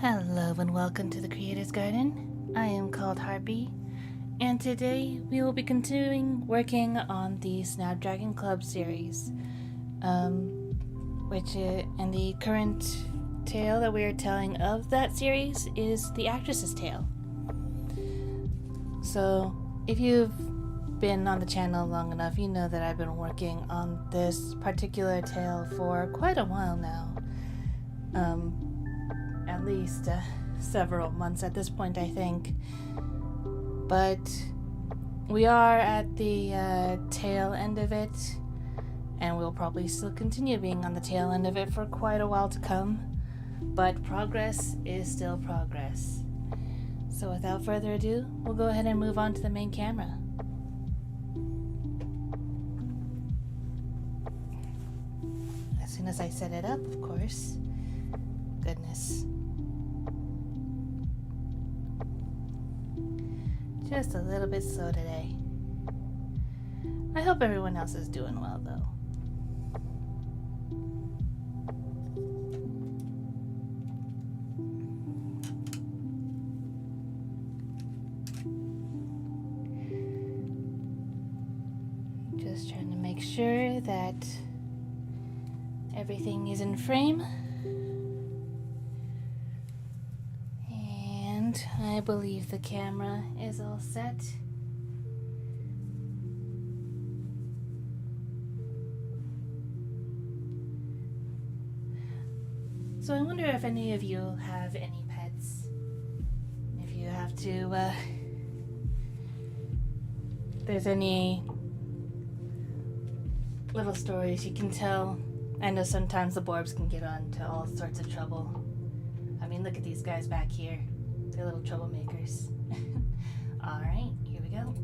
Hello and welcome to the Creator's Garden. I am called Harpy, and today we will be continuing working on the Snapdragon Club series, and the current tale that we are telling of that series is the actress's tale. So, if you've been on the channel long enough, you know that I've been working on this particular tale for quite a while now. At least several months at this point, I think. But we are at the tail end of it, and we'll probably still continue being on the tail end of it for quite a while to come. But progress is still progress. So without further ado, we'll go ahead and move on to the main camera. As soon as I set it up, of course. Goodness. Just a little bit slow today. I hope everyone else is doing well, though. Just trying to make sure that everything is in frame. I believe the camera is all set. So I wonder if any of you have any pets. If you have to, there's any little stories you can tell. I know sometimes the Borbs can get into all sorts of trouble. I mean, look at these guys back here. They're little troublemakers. Alright, here we go.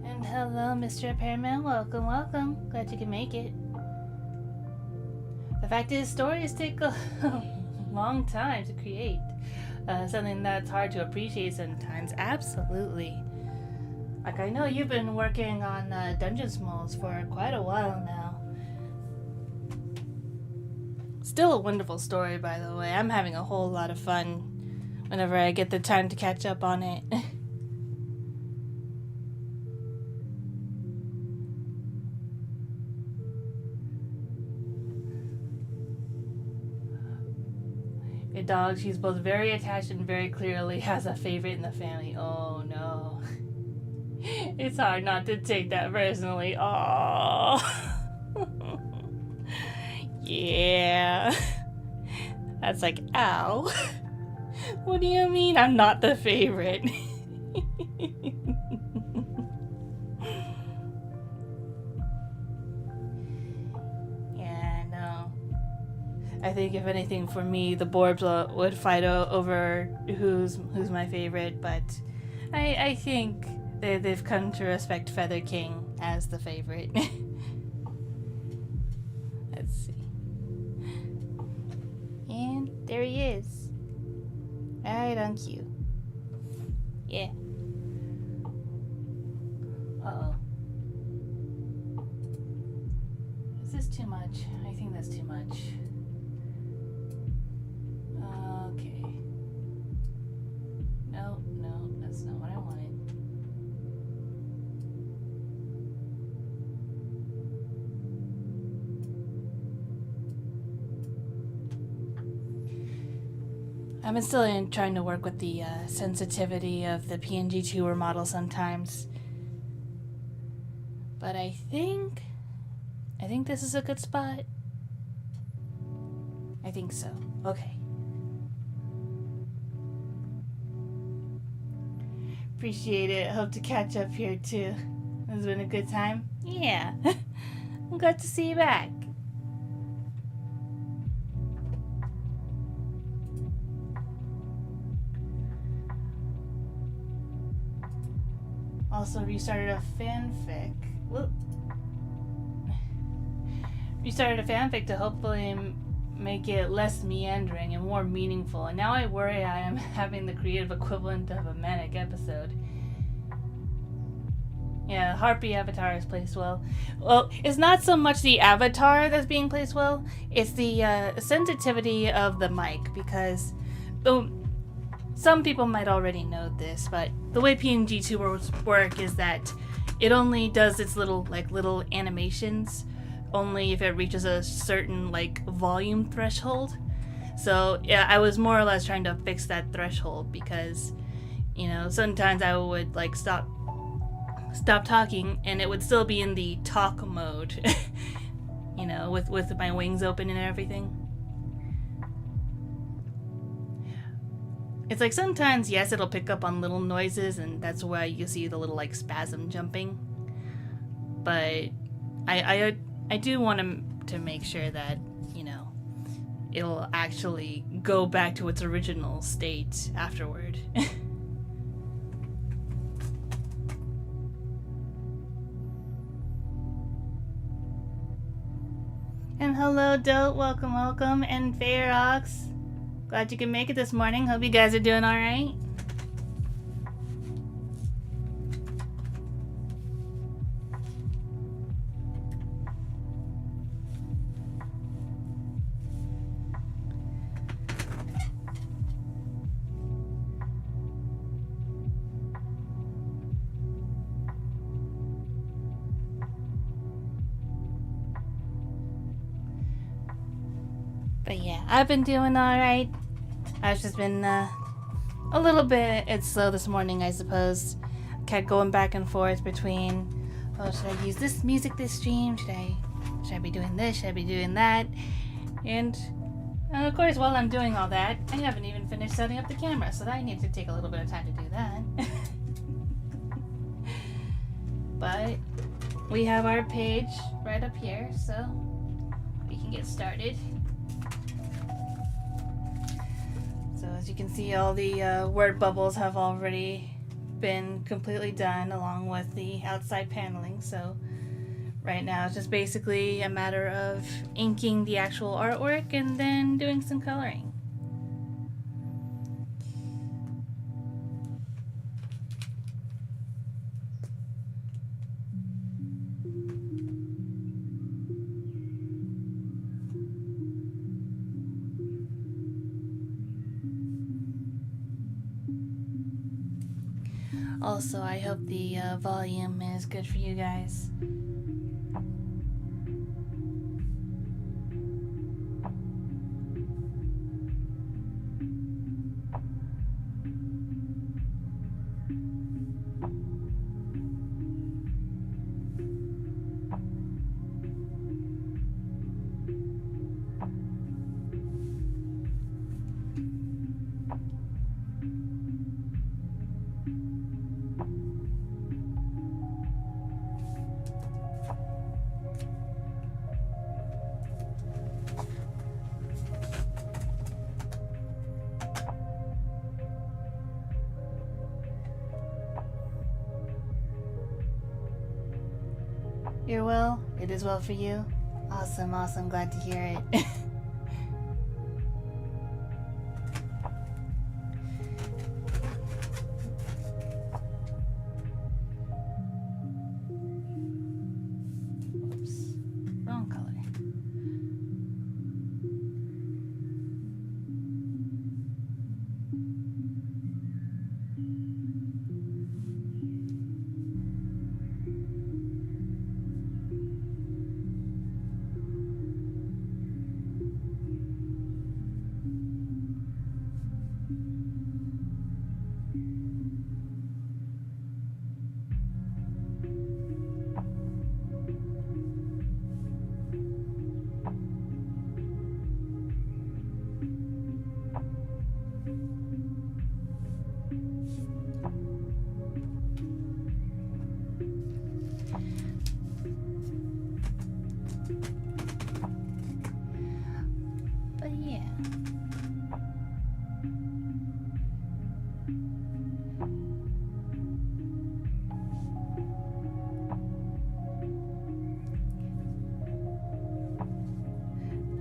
And hello, Mr. Repairman. Welcome, welcome. Glad you can make it. The fact is, stories take a long time to create. Something that's hard to appreciate sometimes. Absolutely. Like, I know you've been working on Dungeon Smalls for quite a while now. Still a wonderful story, by the way. I'm having a whole lot of fun whenever I get the time to catch up on it. A dog, she's both very attached and very clearly has a favorite in the family. Oh no. It's hard not to take that personally. Oh. Yeah. That's like, ow. What do you mean I'm not the favorite? I think if anything for me, the Borbs would fight over who's my favorite, but I think they've come to respect Feather King as the favorite. Let's see. And there he is. Right on cue. Yeah. Uh-oh. Is this too much? I think that's too much. Okay. No, that's not what I wanted. I'm still trying to work with the sensitivity of the PNG tour model sometimes. But I think this is a good spot. I think so. Okay. Appreciate it. Hope to catch up here too. It's been a good time. Yeah. I'm glad to see you back. Also restarted a fanfic. Whoop. We started a fanfic to hopefully make it less meandering and more meaningful. And now I worry I am having the creative equivalent of a manic episode. Yeah, Harpy avatar is placed well. Well, it's not so much the avatar that's being placed well, it's the sensitivity of the mic, because some people might already know this, but the way PNG tubers work is that it only does its little animations only if it reaches a certain volume threshold. So yeah, I was more or less trying to fix that threshold, because sometimes I would stop talking and it would still be in the talk mode. With my wings open and everything. It's like sometimes, yes, it'll pick up on little noises, and that's why you see the little spasm jumping. But I do want to make sure that it'll actually go back to its original state afterward. And hello, Dope, welcome, and Fairox. Glad you can make it this morning. Hope you guys are doing alright. But yeah, I've been doing alright. I've just been a little bit slow this morning, I suppose. Kept going back and forth between, oh, should I use this music this stream? Should I be doing this? Should I be doing that? And of course, while I'm doing all that, I haven't even finished setting up the camera, so I need to take a little bit of time to do that. But we have our page right up here, so we can get started. So as you can see, all the word bubbles have already been completely done, along with the outside paneling. So right now it's just basically a matter of inking the actual artwork and then doing some coloring. Also, I hope the volume is good for you guys. You're well? It is well for you? Awesome, glad to hear it. Oops, wrong color.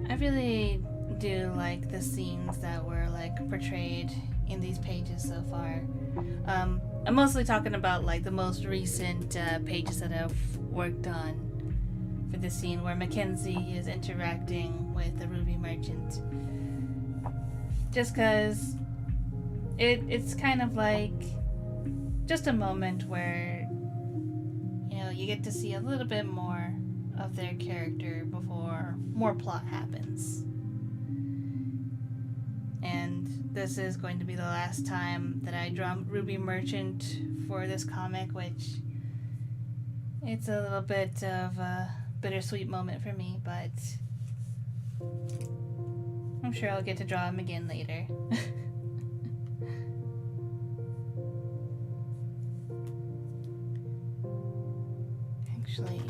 I really do like the scenes that were like portrayed in these pages so far. I'm mostly talking about like the most recent pages that I've worked on for the scene where Mackenzie is interacting with the Ruby Merchant. Just because it's kind of like just a moment where, you know, you get to see a little bit more of their character before more plot happens. And this is going to be the last time that I draw Ruby Merchant for this comic, which it's a little bit of a bittersweet moment for me, but I'm sure I'll get to draw him again later. Actually,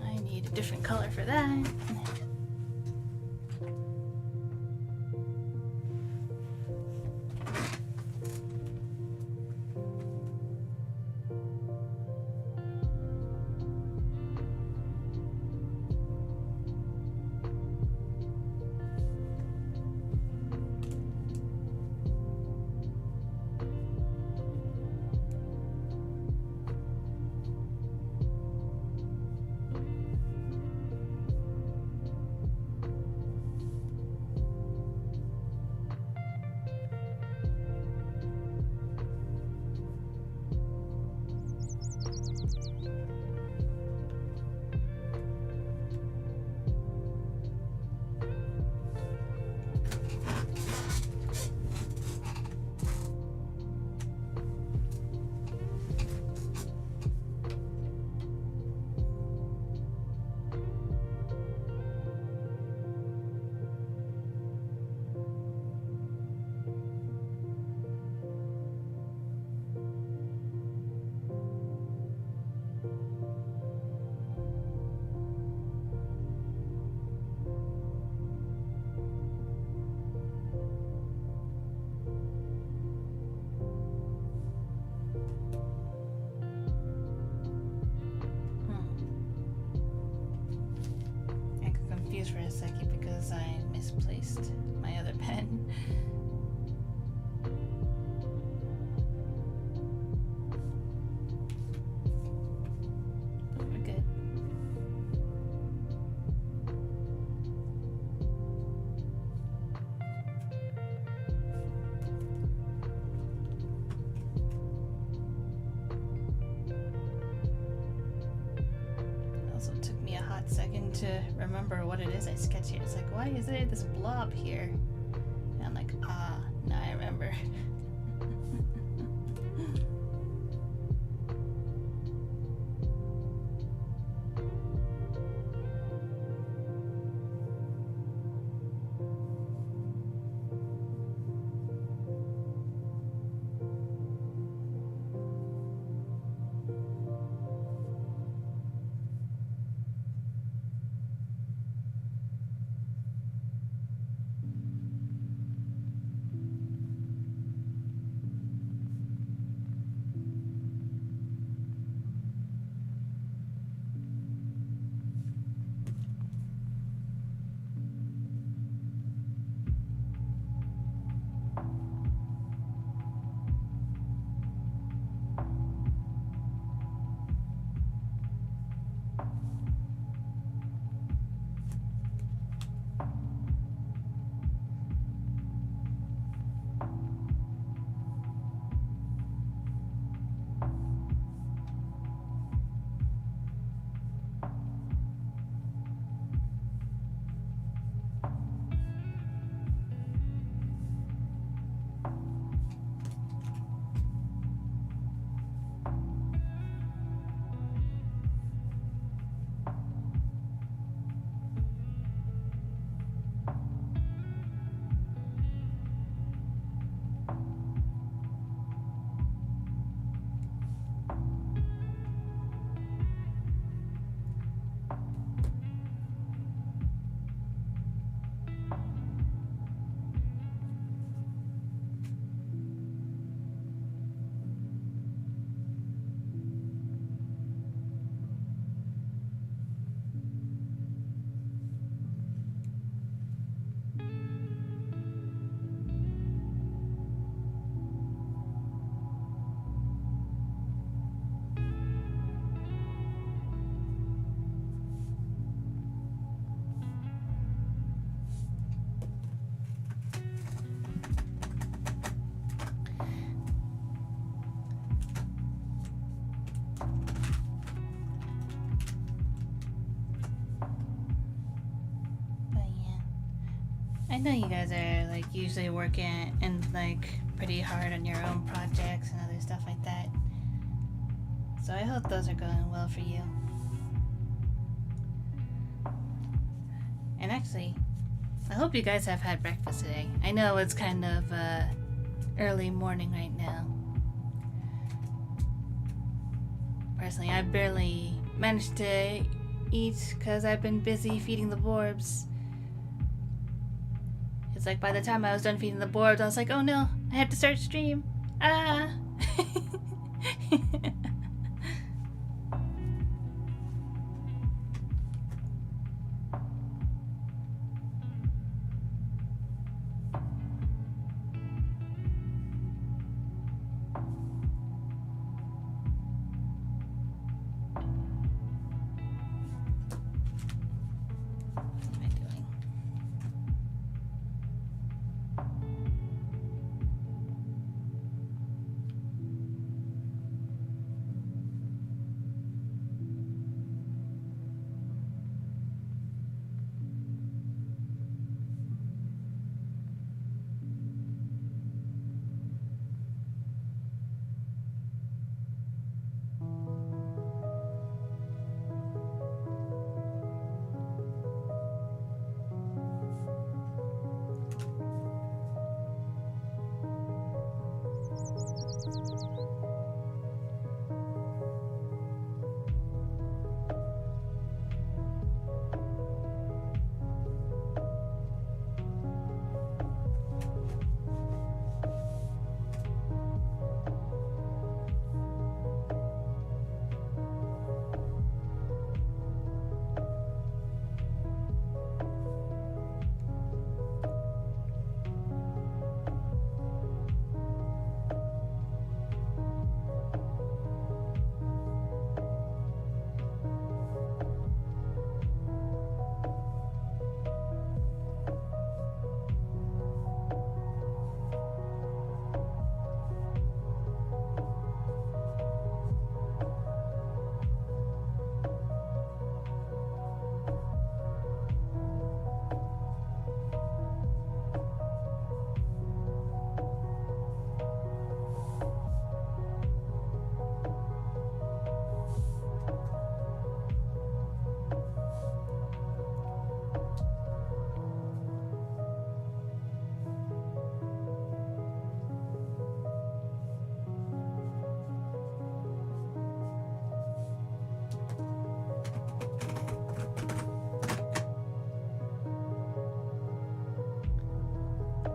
I need a different color for that. For a second because I misplaced my other pen. But we're good. Also took me a hot second to remember what it is I sketched here. It's like, why is there this blob here? And I'm like, now I remember. I know you guys are like usually working and like pretty hard on your own projects and other stuff like that. So I hope those are going well for you. And actually, I hope you guys have had breakfast today. I know it's kind of early morning right now. Personally, I barely managed to eat because I've been busy feeding the borbs. It's like by the time I was done feeding the borbs, I was like, oh no, I have to start stream. Ah!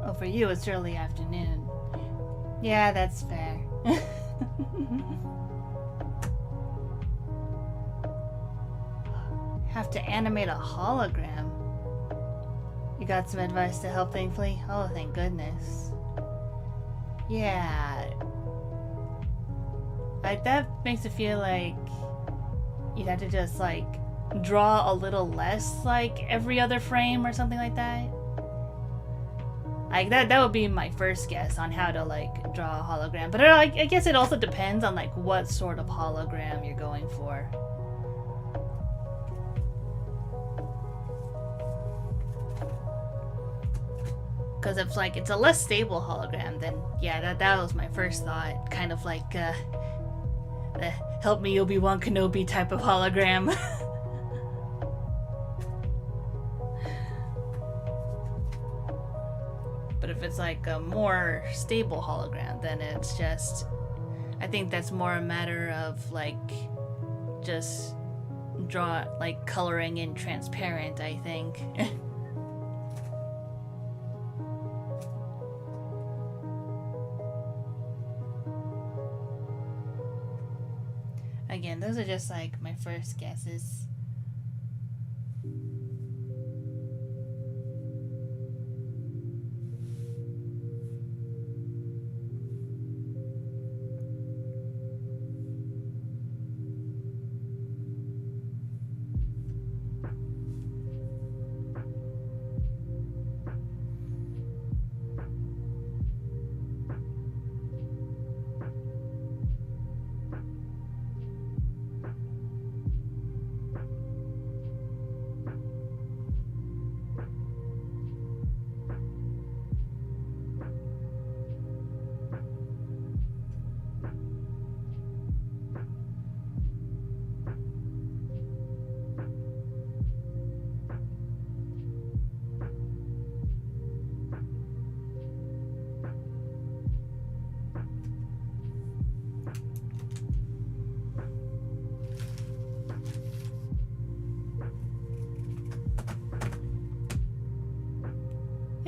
Oh, for you it's early afternoon. Yeah, that's fair. Have to animate a hologram. You got some advice to help, thankfully? Oh, thank goodness. Yeah. Like, that makes it feel like you'd have to just, like, draw a little less, like, every other frame or something like that. Like, that would be my first guess on how to, like, draw a hologram. But I guess it also depends on, like, what sort of hologram you're going for. Because if, like, it's a less stable hologram, then, yeah, that was my first thought. Kind of like, the help me Obi-Wan Kenobi type of hologram. But if it's like a more stable hologram, then it's just, I think that's more a matter of like just draw, like coloring in transparent, I think. Again, those are just like my first guesses.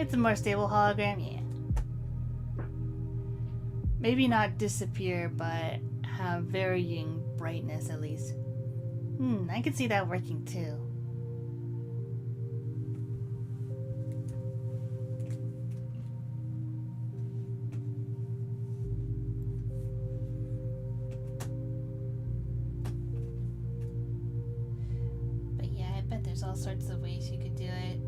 It's a more stable hologram, yeah. Maybe not disappear, but have varying brightness at least. I could see that working too. But yeah, I bet there's all sorts of ways you could do it.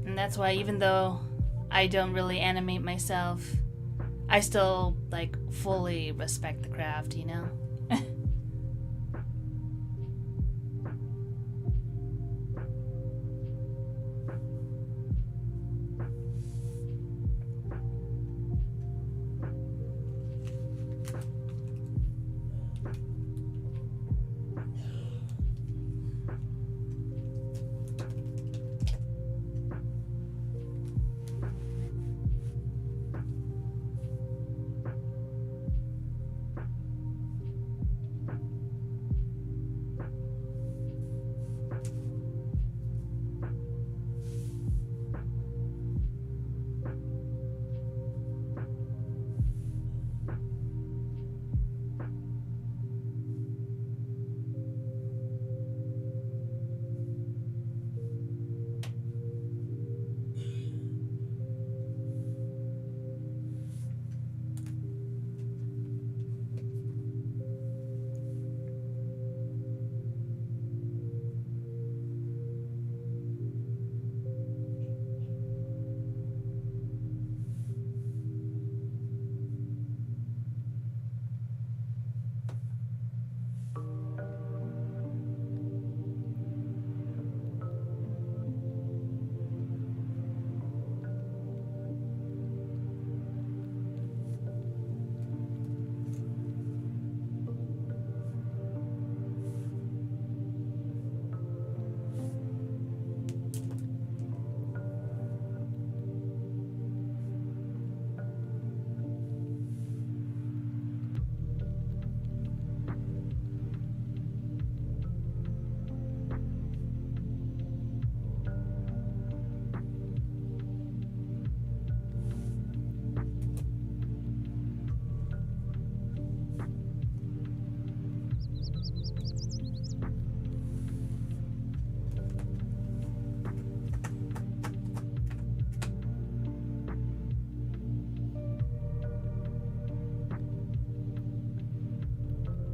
And that's why even though I don't really animate myself, I still, like, fully respect the craft, you know?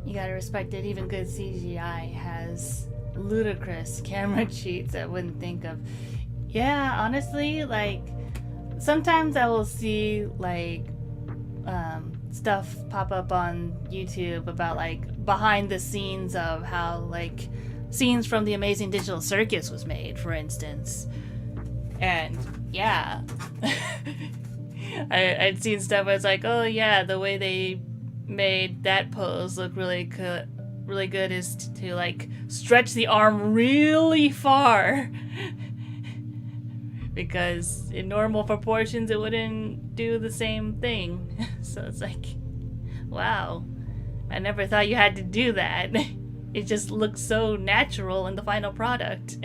You gotta respect it. Even good CGI has ludicrous camera cheats I wouldn't think of. Yeah, honestly, like, sometimes I will see, like, stuff pop up on YouTube about, like, behind the scenes of how, like, scenes from The Amazing Digital Circus was made, for instance. And, yeah. I'd seen stuff where it's like, oh yeah, the way they made that pose look really good is to like stretch the arm really far because in normal proportions it wouldn't do the same thing. So it's like, wow, I never thought you had to do that. It just looks so natural in the final product.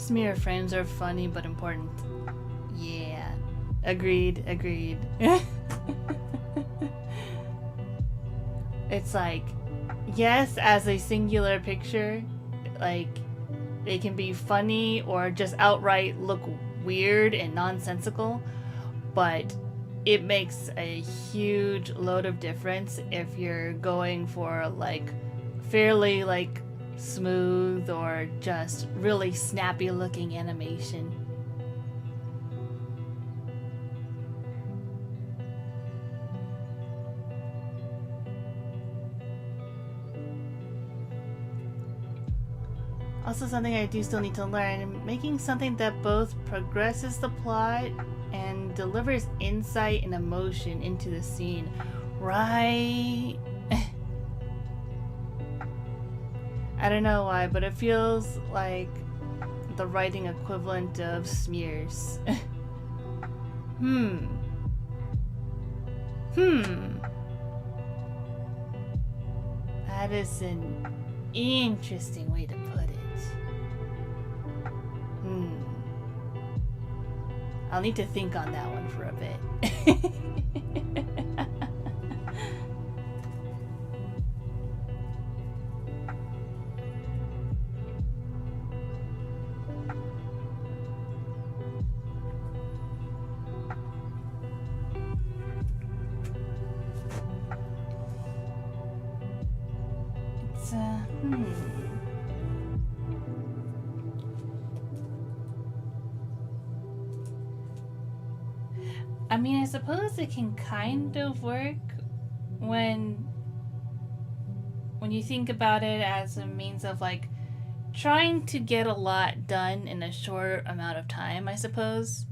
Smear frames are funny but important. Yeah. Agreed. It's like, yes, as a singular picture, like, they can be funny or just outright look weird and nonsensical, but it makes a huge load of difference if you're going for like fairly like smooth or just really snappy looking animation. Also, something I do still need to learn, making something that both progresses the plot and delivers insight and emotion into the scene. Right? I don't know why, but it feels like the writing equivalent of Smears. That is an interesting way to put it. I'll need to think on that one for a bit. It's I mean, I suppose it can kind of work when you think about it as a means of like trying to get a lot done in a short amount of time, I suppose.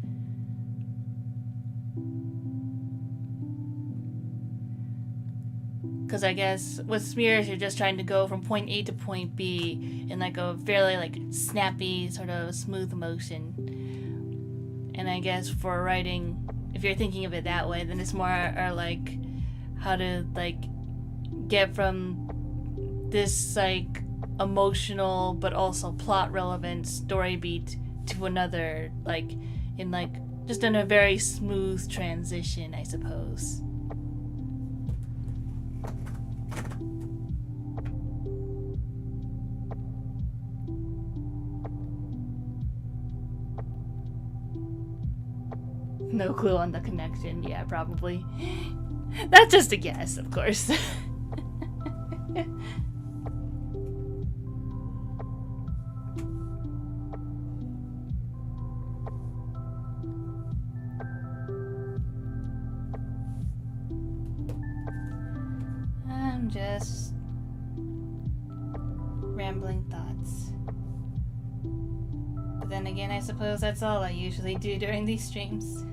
Because I guess with Smears, you're just trying to go from point A to point B in like a fairly like snappy sort of smooth motion. And I guess for writing, if you're thinking of it that way, then it's more like how to like get from this like emotional but also plot relevant story beat to another, like in like just in a very smooth transition, I suppose. No clue on the connection. Yeah, probably. That's just a guess, of course. I'm just rambling thoughts. But then again, I suppose that's all I usually do during these streams.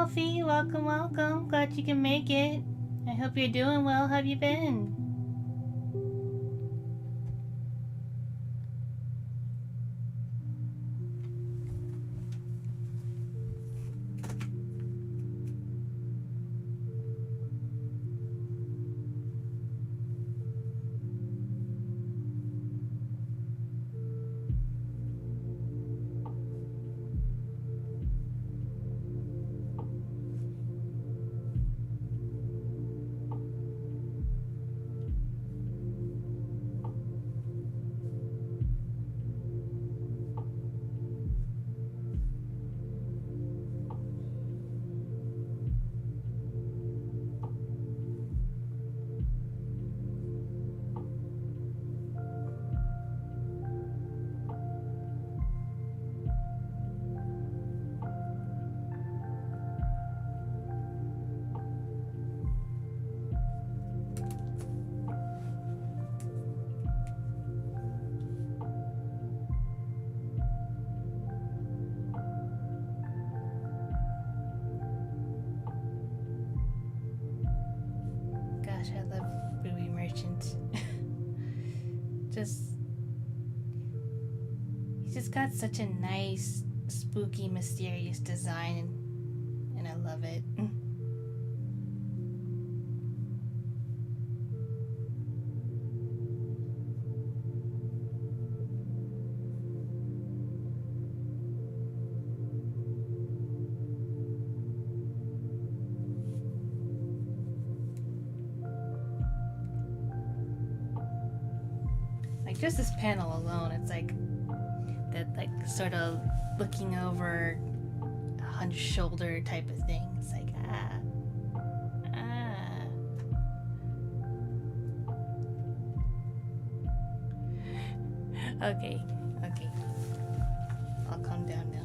Alfie. Welcome, welcome. Glad you can make it. I hope you're doing well. How have you been? Gosh, I love Ruby Merchant. He's just got such a nice, spooky, mysterious design, and I love it. Just this panel alone, it's like that, like sort of looking over a hunched shoulder type of thing. It's like Okay, I'll calm down now.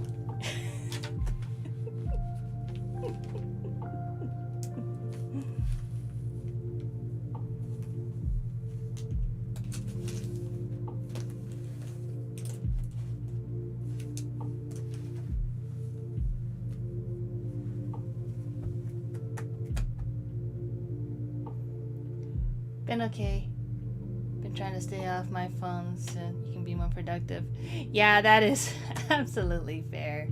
Been okay. Been trying to stay off my phone so you can be more productive. Yeah, that is absolutely fair.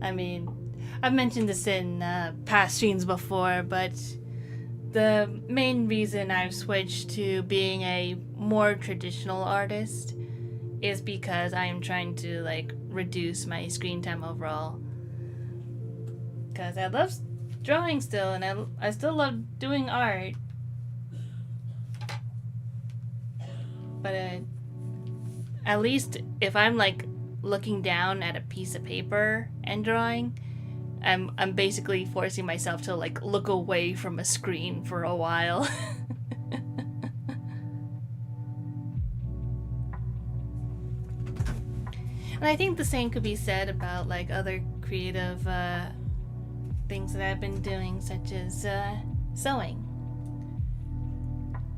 I mean, I've mentioned this in past streams before, but the main reason I've switched to being a more traditional artist is because I am trying to like reduce my screen time overall. Because I love drawing still, and I still love doing art. But at least if I'm like looking down at a piece of paper and drawing, I'm basically forcing myself to like look away from a screen for a while. And I think the same could be said about like other creative things that I've been doing, such as sewing.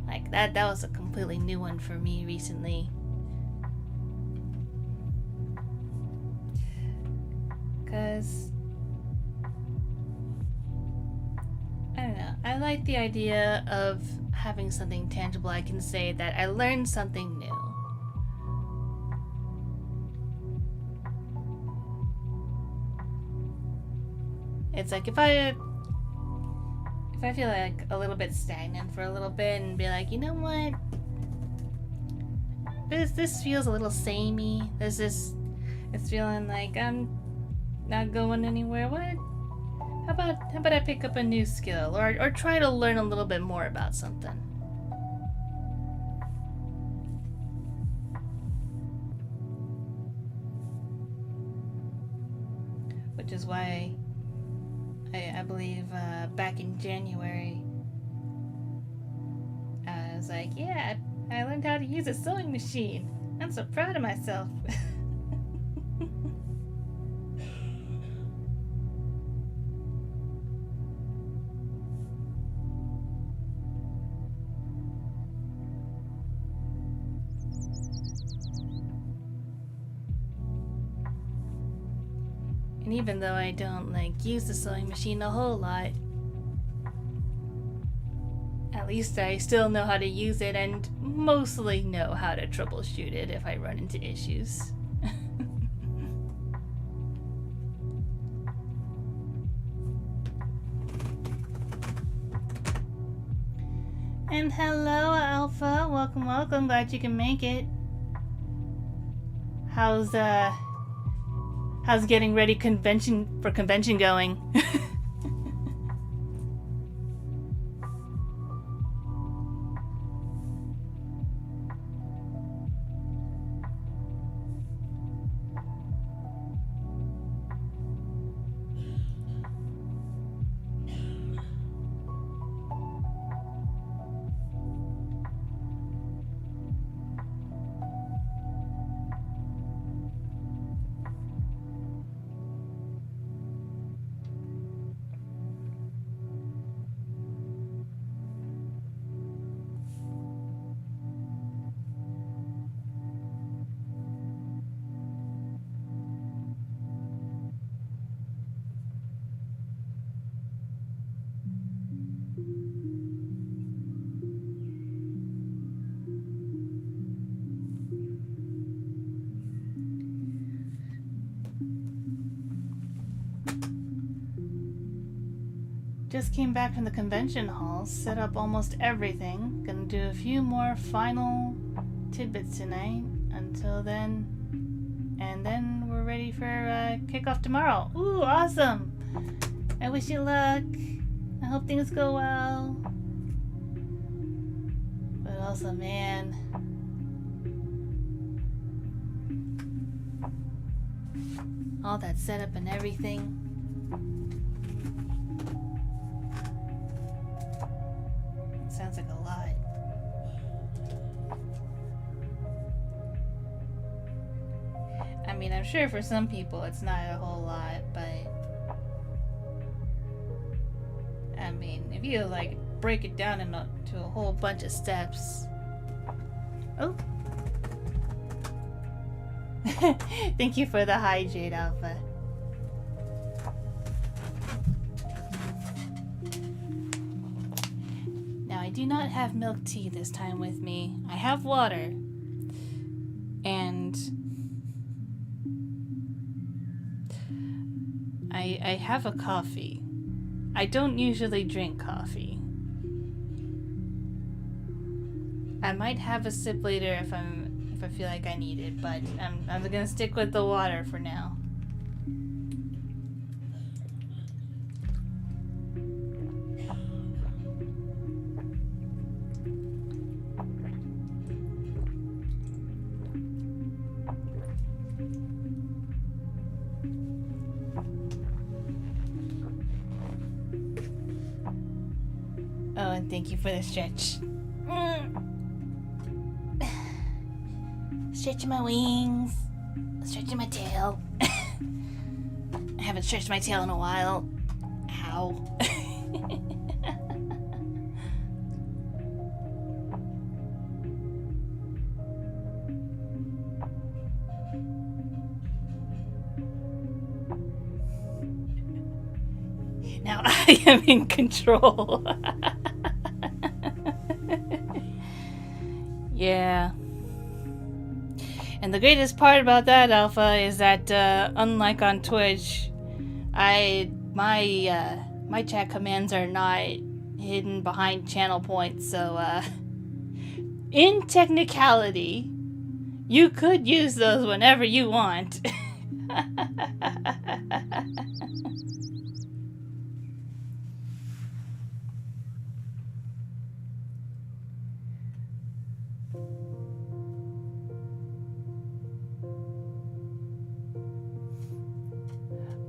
Like that was a completely new one for me recently. Cause I don't know, I like the idea of having something tangible I can say that I learned something new. It's like if I feel like a little bit stagnant for a little bit and be like, you know what? This feels a little samey. It's feeling like I'm not going anywhere. What? How about I pick up a new skill or try to learn a little bit more about something? Which is why I believe back in January, I was like, yeah, I learned how to use a sewing machine. I'm so proud of myself. And even though I don't use the sewing machine a whole lot, at least I still know how to use it and mostly know how to troubleshoot it if I run into issues. And hello, Alpha. Welcome, welcome. Glad you can make it. How's getting ready for convention going? Just came back from the convention hall, set up almost everything. Gonna do a few more final tidbits tonight until then. And then we're ready for kickoff tomorrow. Ooh, awesome! I wish you luck. I hope things go well. But also, man, all that setup and everything. Sounds like a lot. I mean, I'm sure for some people it's not a whole lot, but I mean, if you break it down into a whole bunch of steps. Oh. Thank you for the hi, Jade Alpha. I do not have milk tea this time with me. I have water. And I have a coffee. I don't usually drink coffee. I might have a sip later if I feel like I need it, but I'm gonna stick with the water for now. Oh, and thank you for the stretch. Stretching my wings. Stretching my tail. I haven't stretched my tail in a while. Ow. Now I am in control. Yeah. And the greatest part about that, Alpha, is that unlike on Twitch, my chat commands are not hidden behind channel points, so in technicality, you could use those whenever you want.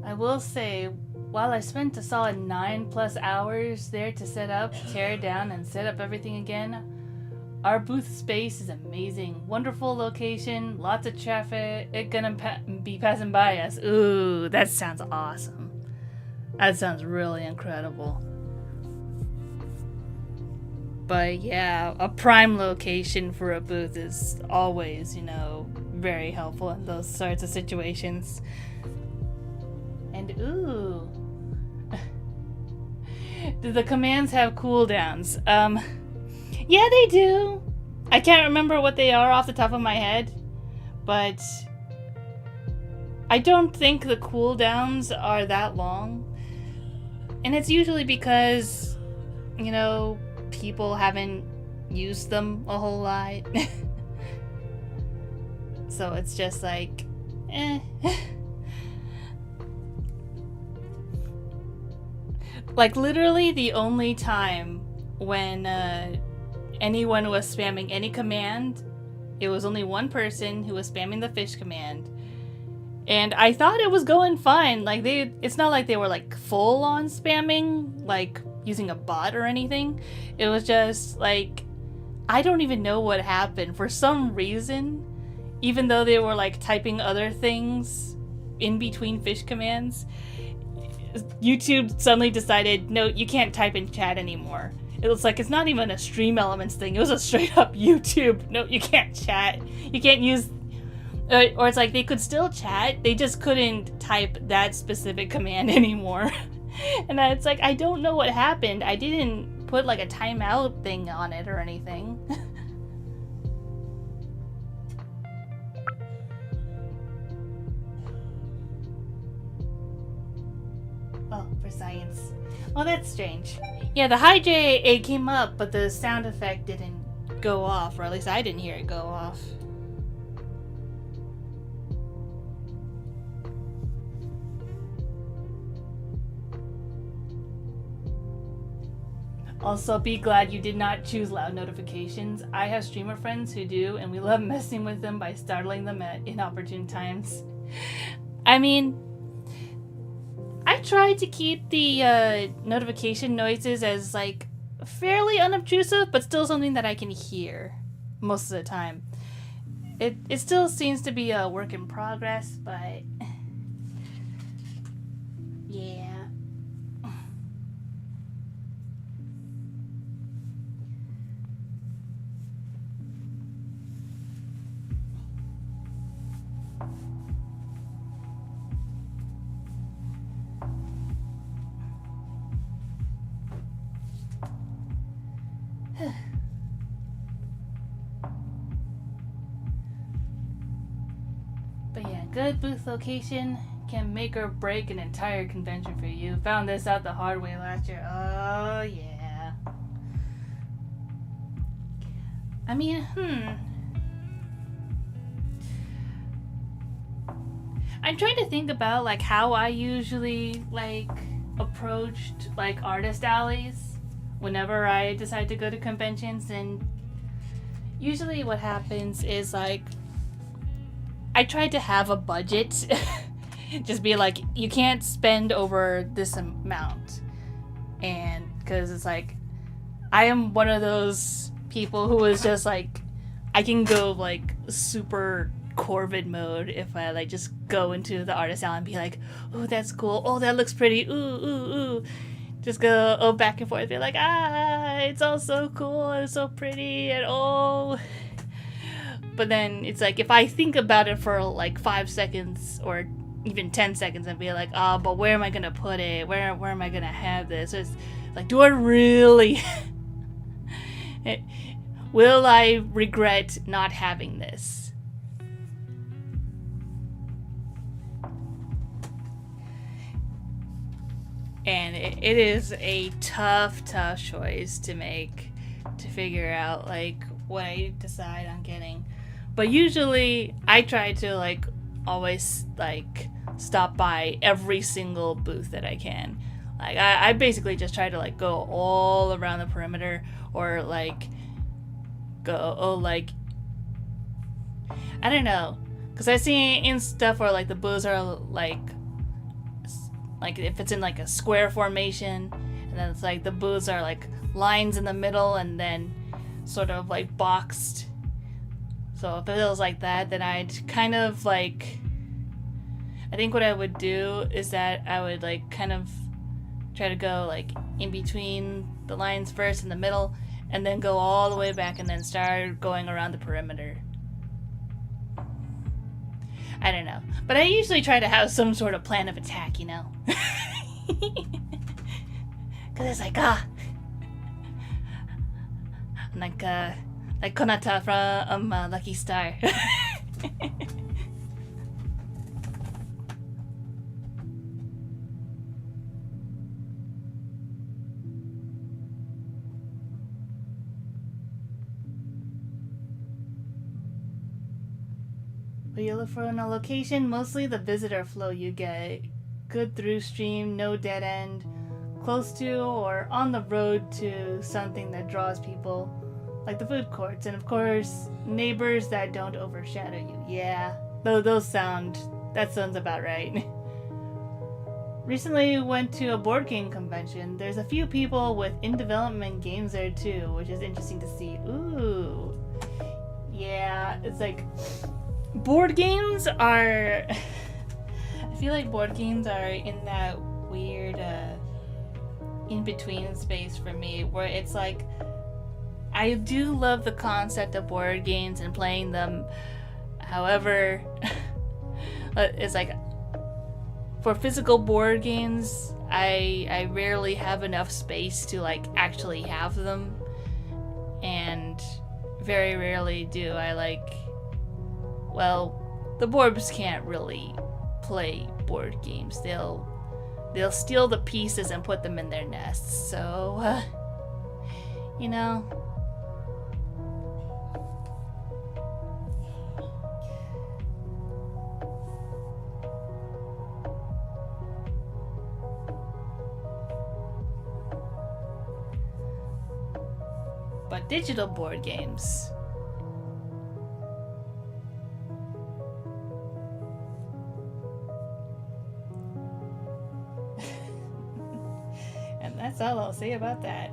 I will say, while I spent a solid 9+ hours there to set up, tear down, and set up everything again, our booth space is amazing. Wonderful location, lots of traffic, it gonna be passing by us. Ooh, that sounds awesome. That sounds really incredible. But yeah, a prime location for a booth is always, very helpful in those sorts of situations. And ooh. Do the commands have cooldowns? Yeah, they do. I can't remember what they are off the top of my head, but I don't think the cooldowns are that long. And it's usually because, you know, people haven't used them a whole lot. So it's just like, eh. Like, literally the only time when anyone was spamming any command, it was only one person who was spamming the fish command. And I thought it was going fine. Like, it's not like they were like full on spamming, like using a bot or anything. It was just like, I don't even know what happened. For some reason, even though they were like typing other things in between fish commands, YouTube suddenly decided, no, you can't type in chat anymore. It was like, it's not even a Stream Elements thing. It was a straight up YouTube. No, you can't chat. You can't use... or it's like they could still chat. They just couldn't type that specific command anymore. And it's like, I don't know what happened. I didn't put like a timeout thing on it or anything. Oh, for science. Well, that's strange. Yeah, the high J came up, but the sound effect didn't go off, or at least I didn't hear it go off. Also, be glad you did not choose loud notifications. I have streamer friends who do, and we love messing with them by startling them at inopportune times. I mean, I try to keep the notification noises as like fairly unobtrusive, but still something that I can hear most of the time. It still seems to be a work in progress, but yeah. But yeah, good booth location can make or break an entire convention for you. Found this out the hard way last year. Oh yeah. I mean, I'm trying to think about like how I usually like approached like artist alleys whenever I decide to go to conventions, and usually what happens is like I try to have a budget. Just be like, you can't spend over this amount. And because it's like, I am one of those people who is just like, I can go like super Corvid mode if I like just go into the artist alley and be like, oh, that's cool. Oh, that looks pretty. Ooh, ooh, ooh. Just go back and forth. Be like, it's all so cool and so pretty and oh. But then it's like, if I think about it for like 5 seconds or even 10 seconds and be like, but where am I going to put it? Where am I going to have this? So it's like, do I really... Will I regret not having this? And it is a tough choice to make, to figure out like what I decide on getting. But usually I try to like always like stop by every single booth that I can. Like I basically just try to like go all around the perimeter, or like go like I don't know, because I see in stuff where like the booths are like if it's in like a square formation, and then it's like the booths are like lines in the middle and then sort of like boxed. So if it was like that, then I'd kind of like, I think what I would do is that I would like kind of try to go like in between the lines first in the middle, and then go all the way back and then start going around the perimeter. I don't know. But I usually try to have some sort of plan of attack, you know? Because it's like, like Konata from Lucky Star. What you look for in a location? Mostly the visitor flow you get. Good through stream, no dead end. Close to or on the road to something that draws people. Like the food courts. And of course, neighbors that don't overshadow you. Yeah, that sounds about right. Recently went to a board game convention. There's a few people with in-development games there too, which is interesting to see. Ooh. Yeah, it's like... Board games are... I feel like board games are in that weird in-between space for me, where it's like I do love the concept of board games and playing them. However, it's like for physical board games, I rarely have enough space to like actually have them, and very rarely do I like... Well, the Borbs can't really play board games. They'll steal the pieces and put them in their nests. So, you know. But digital board games... That's all I'll say about that.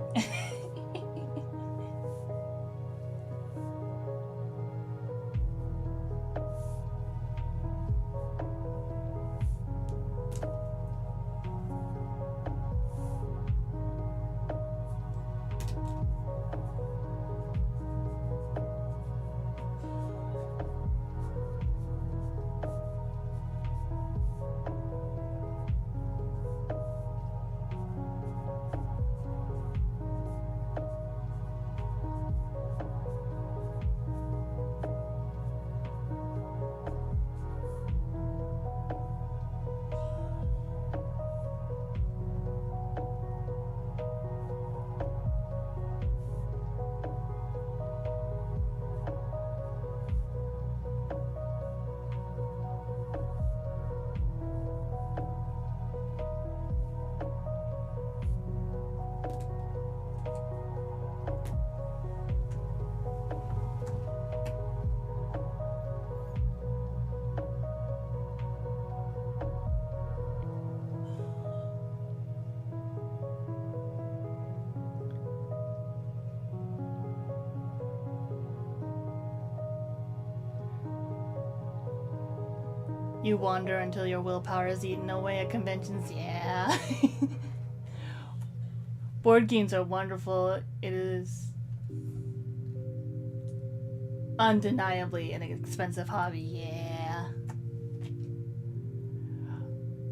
You wander until your willpower is eaten away at conventions. Yeah. Board games are wonderful. It is undeniably an expensive hobby. Yeah.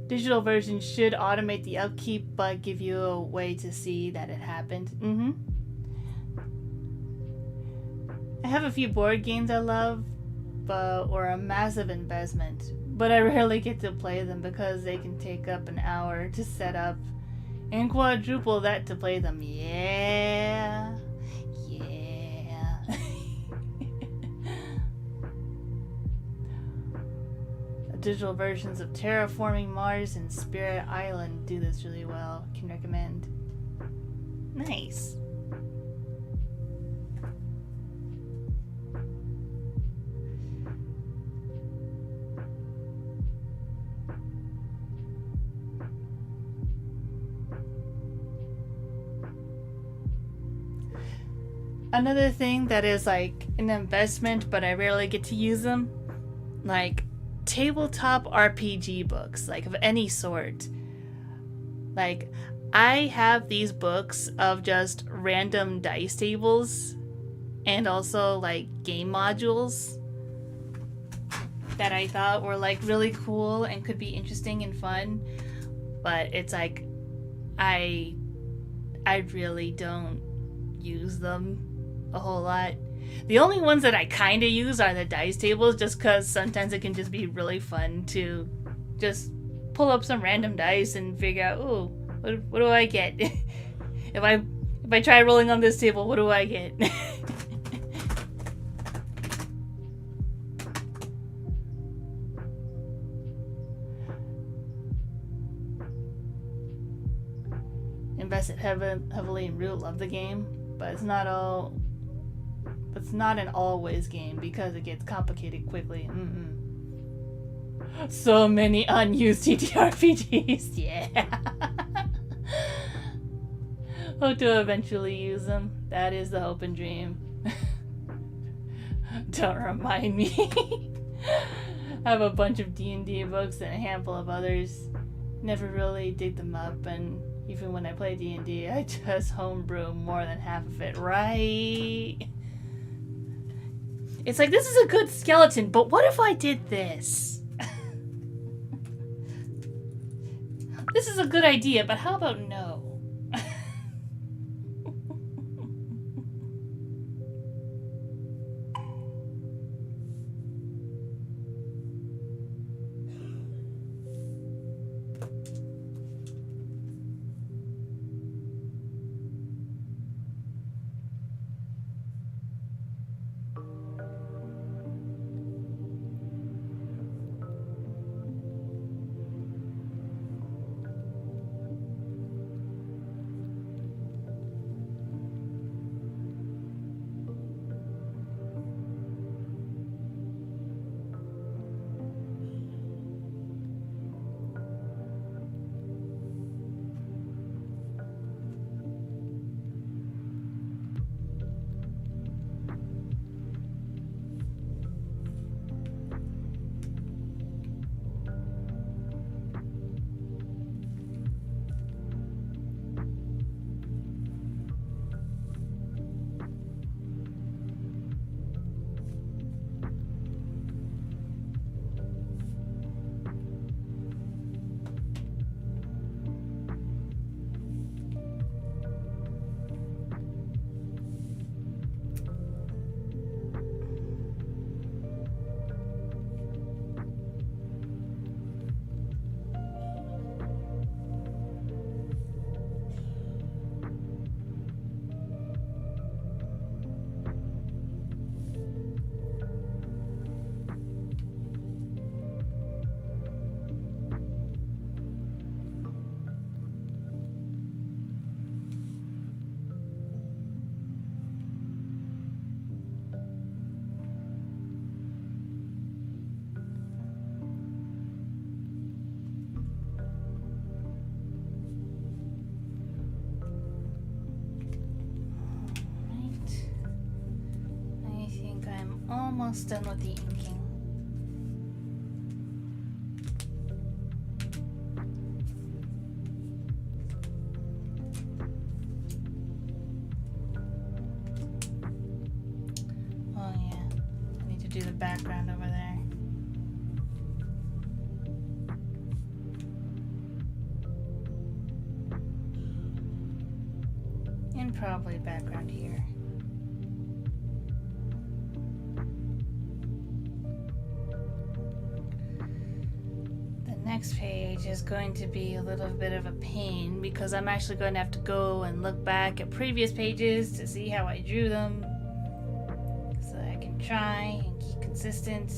Digital versions should automate the upkeep, but give you a way to see that it happened. I have a few board games I love, or a massive investment, but I rarely get to play them because they can take up an hour to set up and quadruple that to play them. Yeah. Digital versions of Terraforming Mars and Spirit Island do this really well. Can recommend. Nice. Another thing that is like an investment, but I rarely get to use them, like tabletop RPG books, like of any sort. Like, I have these books of just random dice tables and also like game modules. that I thought were like really cool and could be interesting and fun, but it's like I really don't use them a whole lot. The only ones that I kind of use are the dice tables, just because sometimes it can just be really fun to just pull up some random dice and figure out, ooh, what do I get? if I try rolling on this table, what do I get? Invested heavily in Root, love the game, but it's not an always game because it gets complicated quickly. So many unused TTRPGs, yeah. Hope to eventually use them. That is the hope and dream. Don't remind me. I have a bunch of D&D books and a handful of others. Never really dig them up, and even when I play D&D, I just homebrew more than half of it, right? It's like, this is a good skeleton, but what if I did this? This is a good idea, but how about no? Almost done with the inking. Oh yeah, I need to do the background over there. And probably background here. Next page is going to be a little bit of a pain because I'm actually going to have to go and look back at previous pages to see how I drew them so that I can try and keep consistent.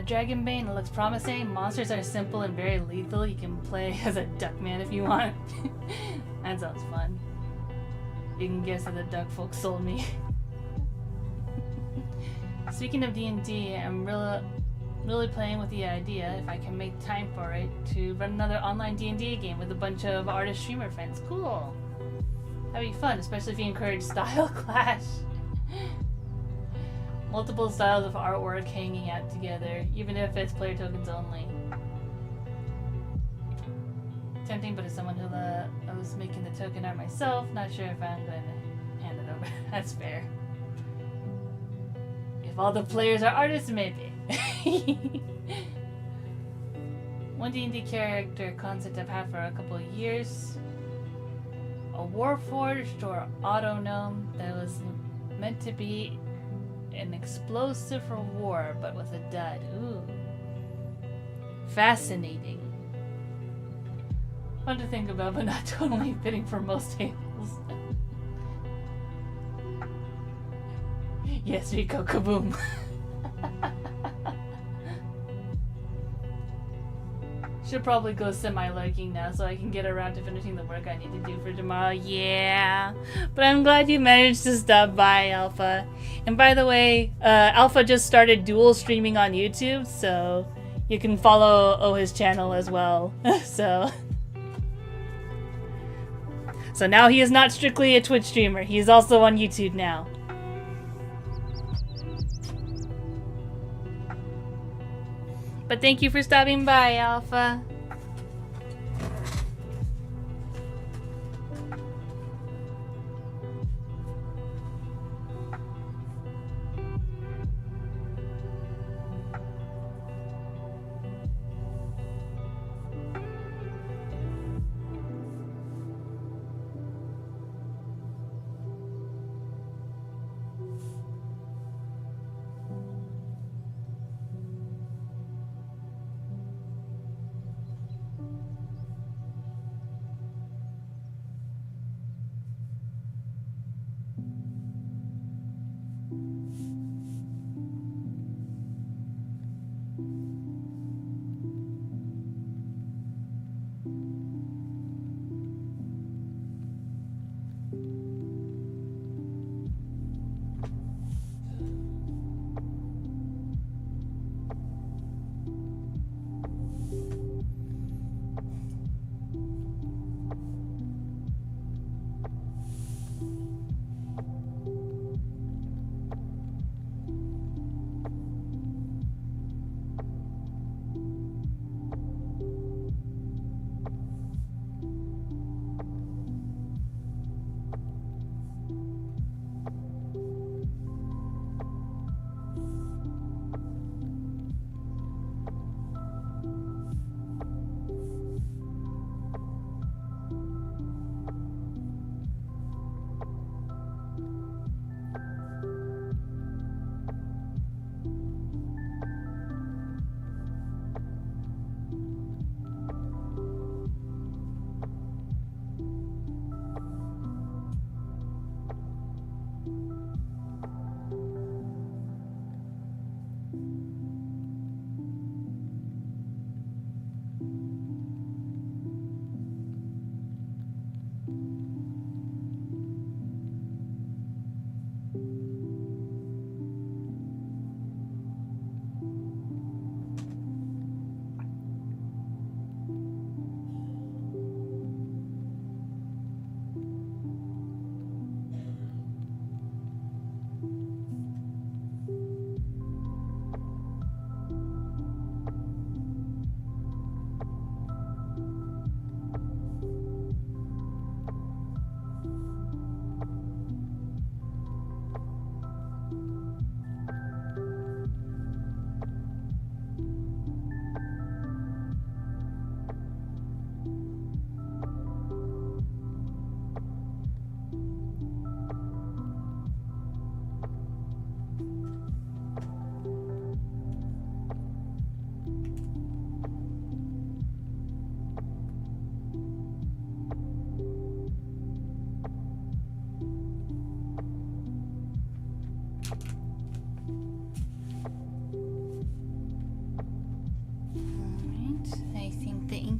Dragonbane. It looks promising. Monsters are simple and very lethal. You can play as a duckman if you want. That sounds fun. You can guess that the duck folks sold me. Speaking of D&D, I'm really playing with the idea, if I can make time for it, to run another online D&D game with a bunch of artist streamer friends. Cool. That'd be fun, especially if you encourage style clash. Multiple styles of artwork hanging out together, even if it's player tokens only. Tempting, but as someone who I was making the token art myself, not sure if I'm going to hand it over. That's fair. If all the players are artists, maybe. One D&D character concept I've had for a couple of years. A warforged or auto gnome that was meant to be an explosive for war, but with a dud. Ooh. Fascinating. Fun to think about, but not totally fitting for most tables. Yes, Rico, kaboom. Should probably go semi-lurking now so I can get around to finishing the work I need to do for tomorrow. Yeah. But I'm glad you managed to stop by, Alpha. And by the way, Alpha just started dual streaming on YouTube, so you can follow his channel as well. So now he is not strictly a Twitch streamer. He is also on YouTube now. But thank you for stopping by, Alpha.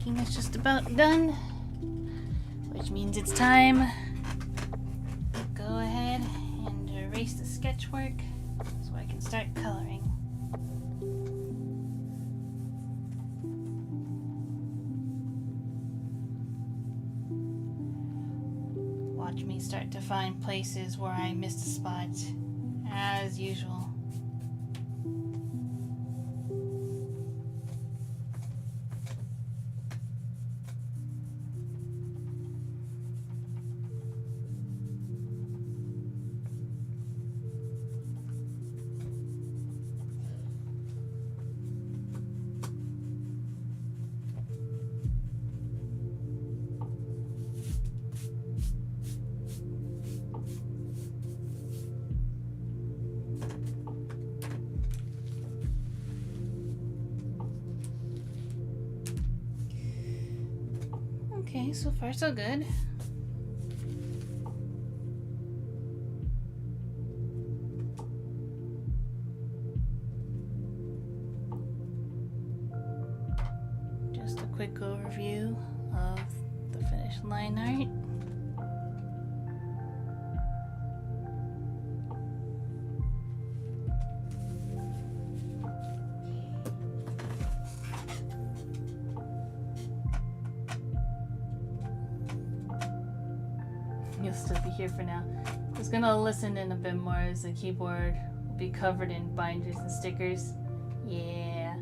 inking is just about done, which means it's time to go ahead and erase the sketch work so I can start coloring. Watch me start to find places where I missed a spot, as usual. Okay, so far so good. Just a quick overview of the finished line art. You'll still be here for now. Just gonna listen in a bit more as the keyboard will be covered in binders and stickers. Yeah.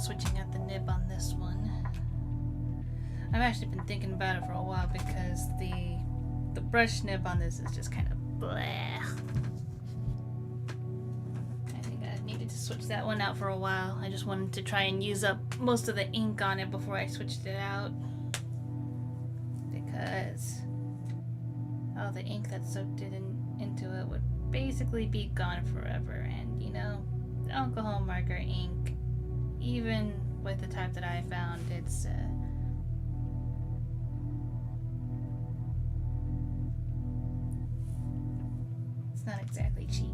Switching out the nib on this one. I've actually been thinking about it for a while because the brush nib on this is just kind of bleh. I think I needed to switch that one out for a while. I just wanted to try and use up most of the ink on it before I switched it out, because all the ink that soaked it into basically be gone forever. And, you know, the alcohol marker ink, even with the type that I found, it's not exactly cheap.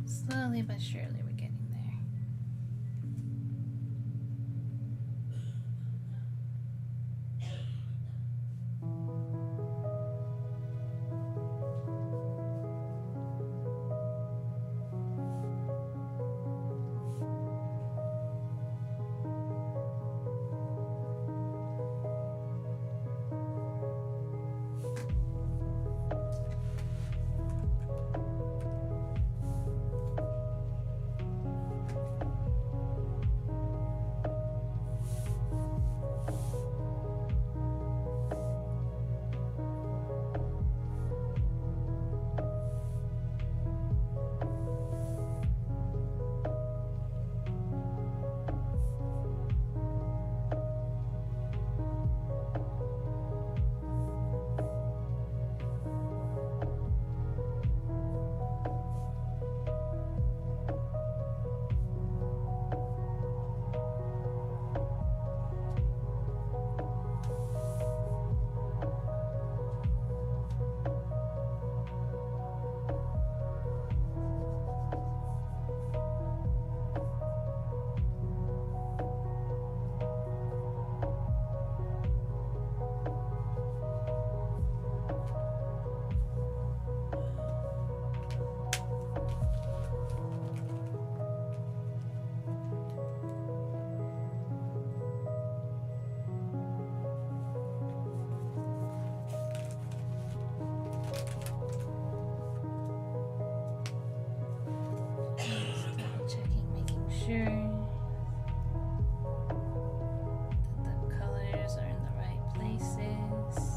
Slowly but surely we're getting there. Sure that the colors are in the right places.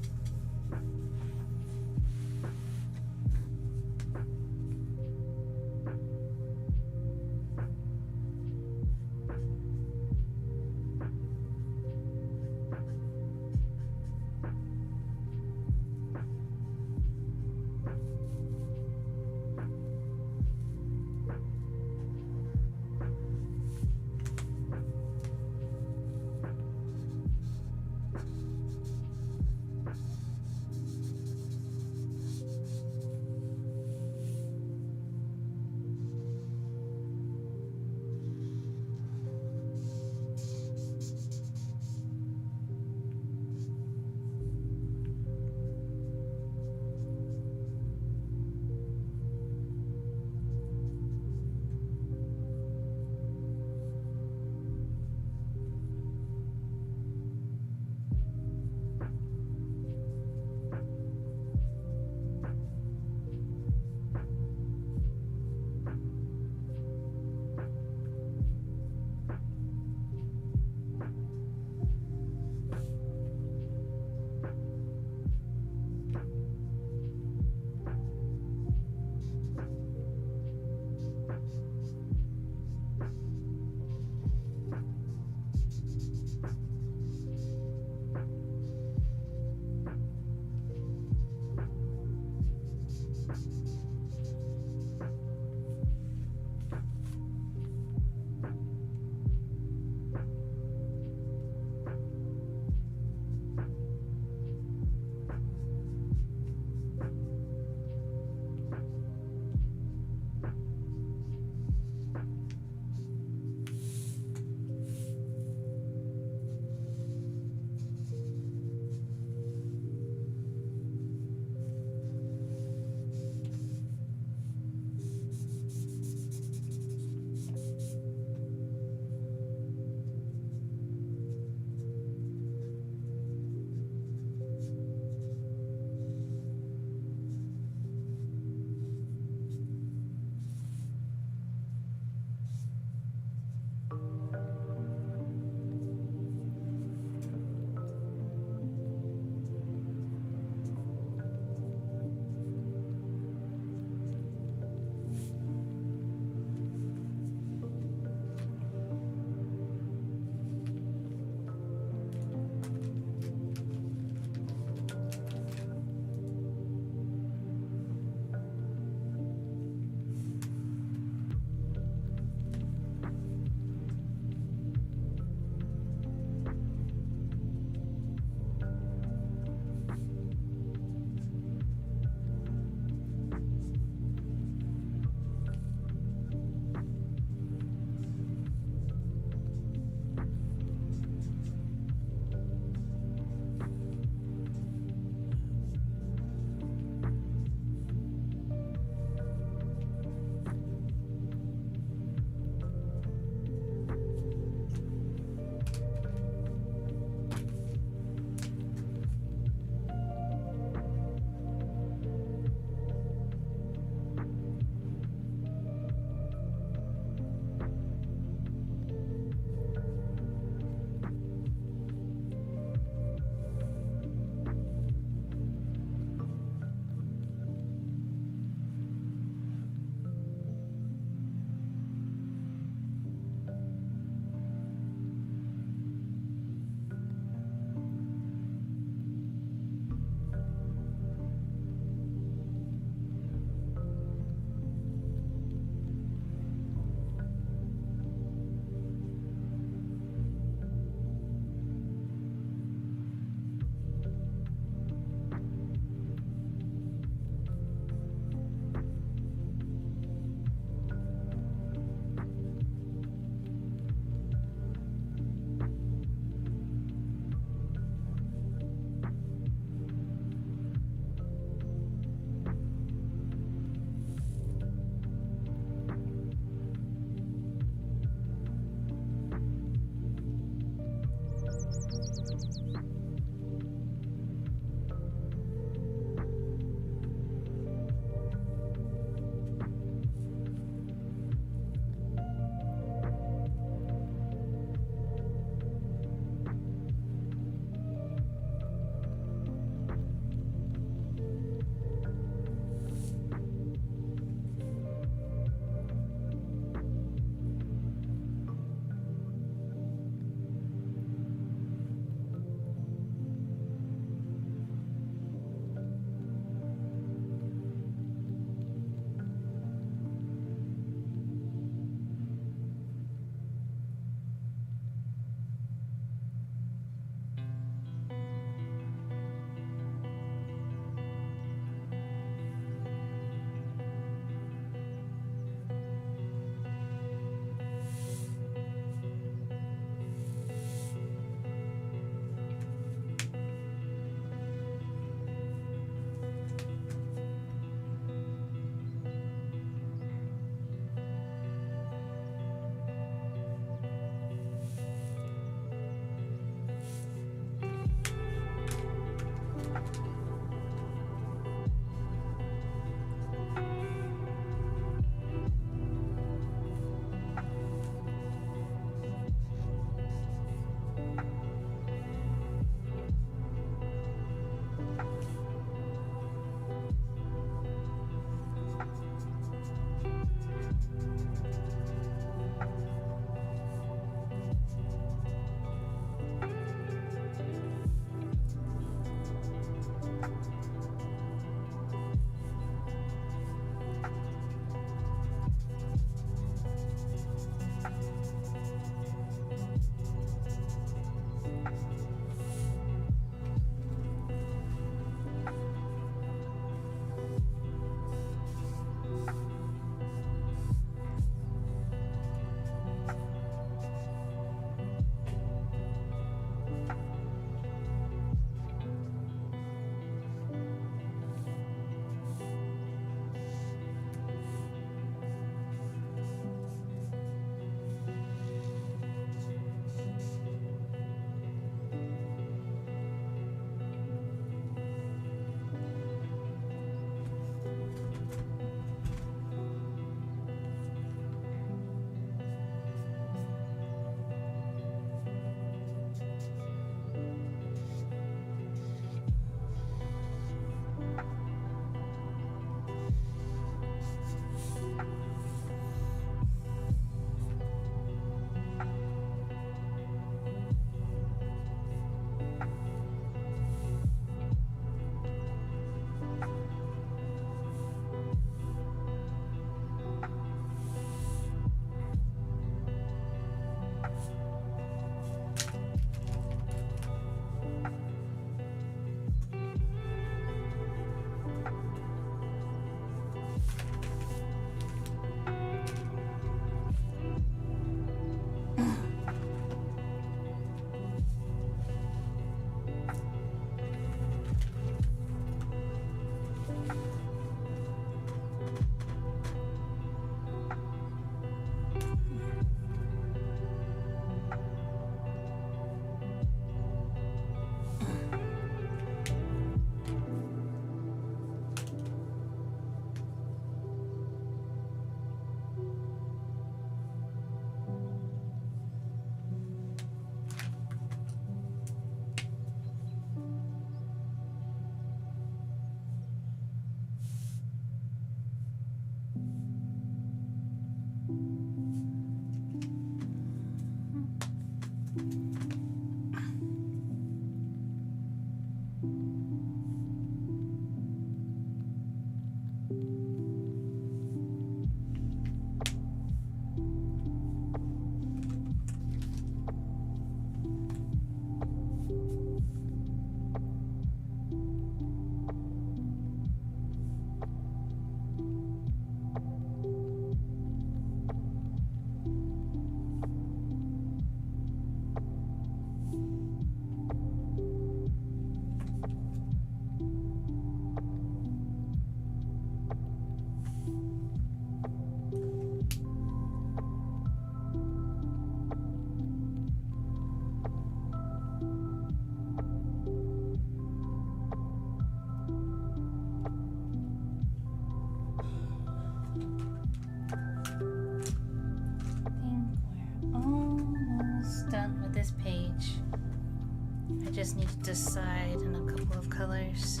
just need to decide on a couple of colors.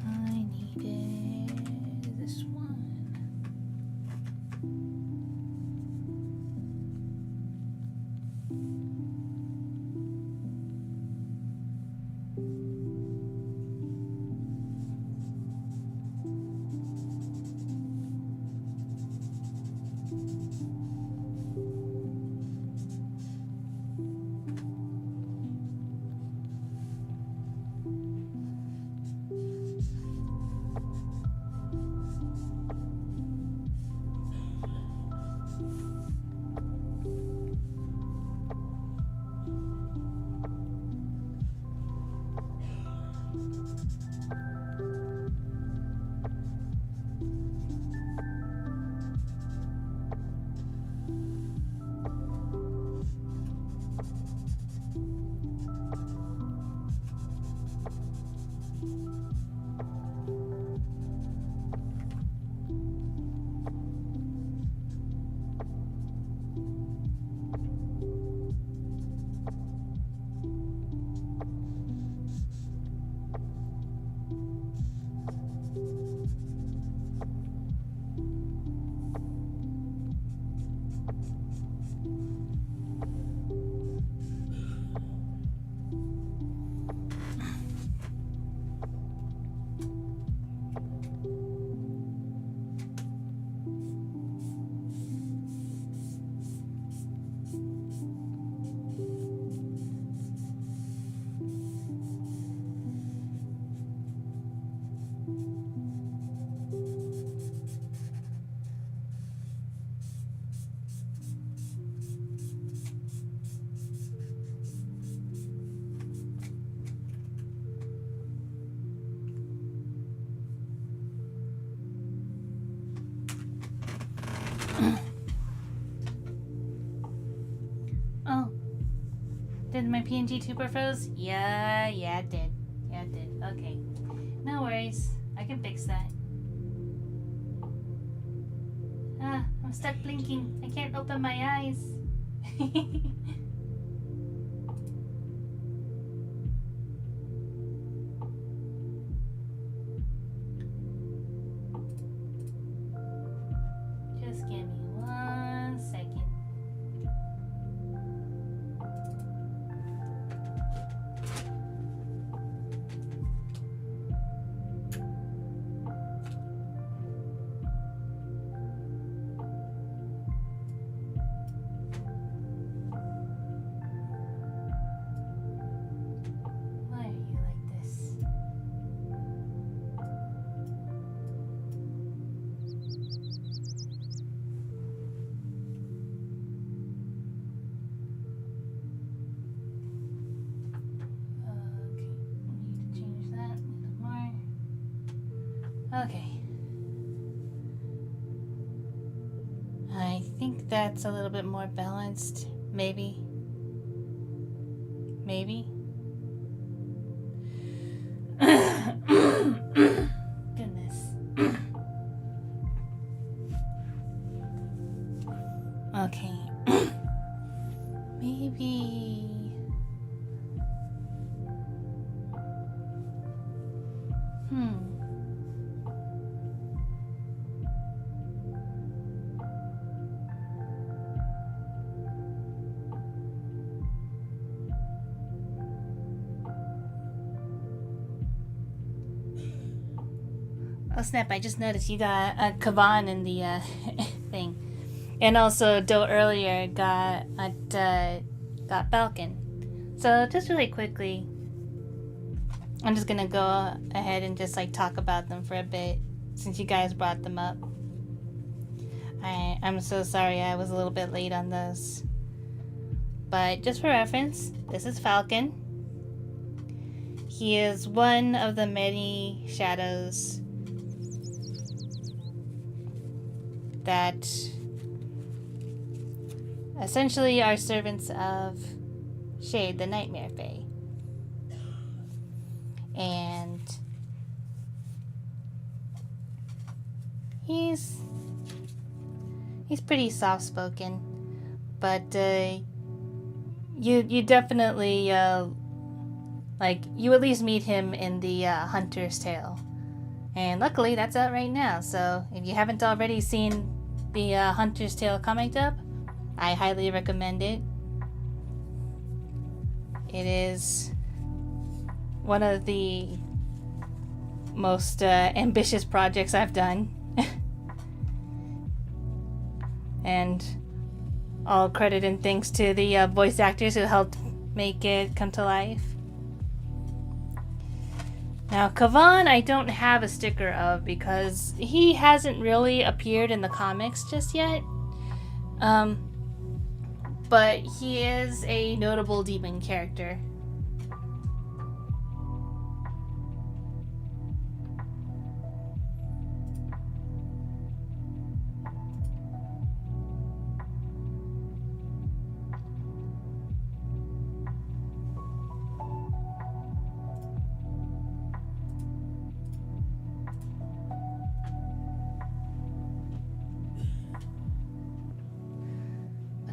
I needed this one. Oh, did my PNG tuber froze? Yeah, it did. Yeah, it did. Okay, no worries. I can fix that. Ah, I'm stuck blinking. I can't open my eyes. Just give me 1 second. Why are you like this? Okay, we need to change that a little more. Okay. I think that's a little bit more balanced. Maybe. Maybe. Goodness. Okay. Maybe. Oh snap, I just noticed you got Kavan in the thing. And also Doe earlier got Falcon. So just really quickly, I'm just gonna go ahead and just like talk about them for a bit since you guys brought them up. I'm so sorry I was a little bit late on those. But just for reference, this is Falcon. He is one of the many shadows that essentially are servants of Shade, the Nightmare Fae. And he's He's pretty soft-spoken, but you definitely like you at least meet him in the Hunter's Tale, and luckily that's out right now. So if you haven't already seen the Hunter's Tale comic dub, I highly recommend it. It is one of the most ambitious projects I've done. And all credit and thanks to the voice actors who helped make it come to life. Now, Kavan I don't have a sticker of because he hasn't really appeared in the comics just yet. But he is a notable demon character.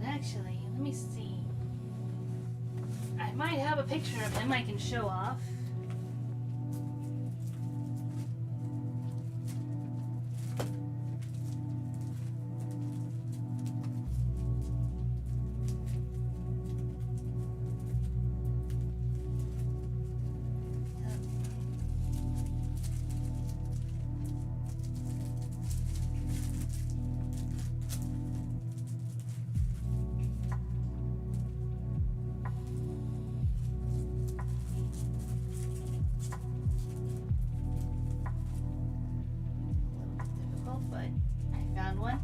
Actually, let me see. I might have a picture of him I can show off. But I found one.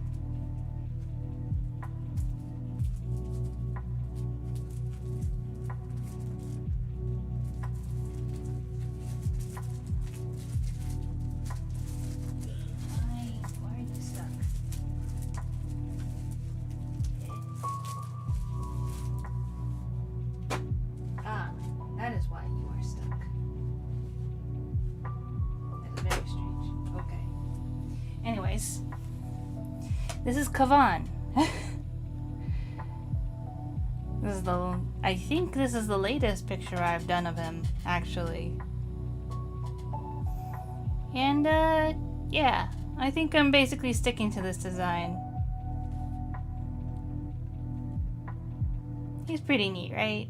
Why are you stuck? Ah, that is why you are stuck. That is very strange. Okay. Anyways, this is Kavan. I think this is the latest picture I've done of him, actually. And, yeah, I think I'm basically sticking to this design. He's pretty neat, right?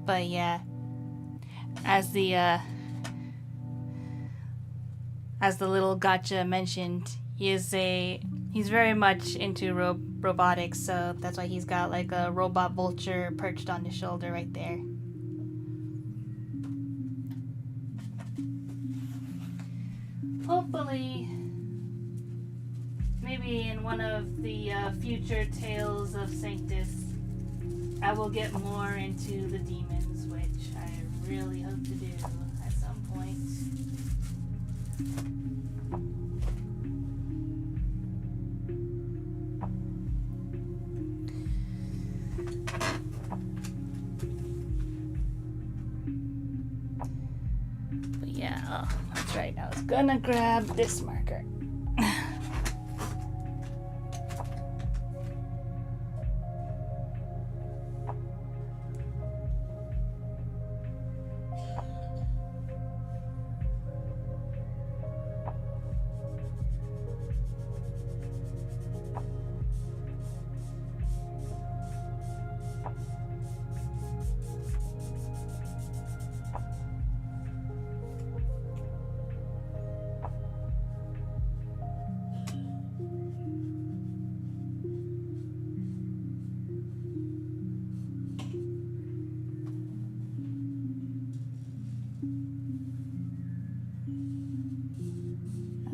But yeah, as the little gotcha mentioned, he's very much into robotics, so that's why he's got like a robot vulture perched on his shoulder right there. Hopefully, maybe in one of the future Tales of Sanctus, I will get more into the demons, which I really hope to do at some point. But yeah, oh, that's right. I was gonna grab this marker.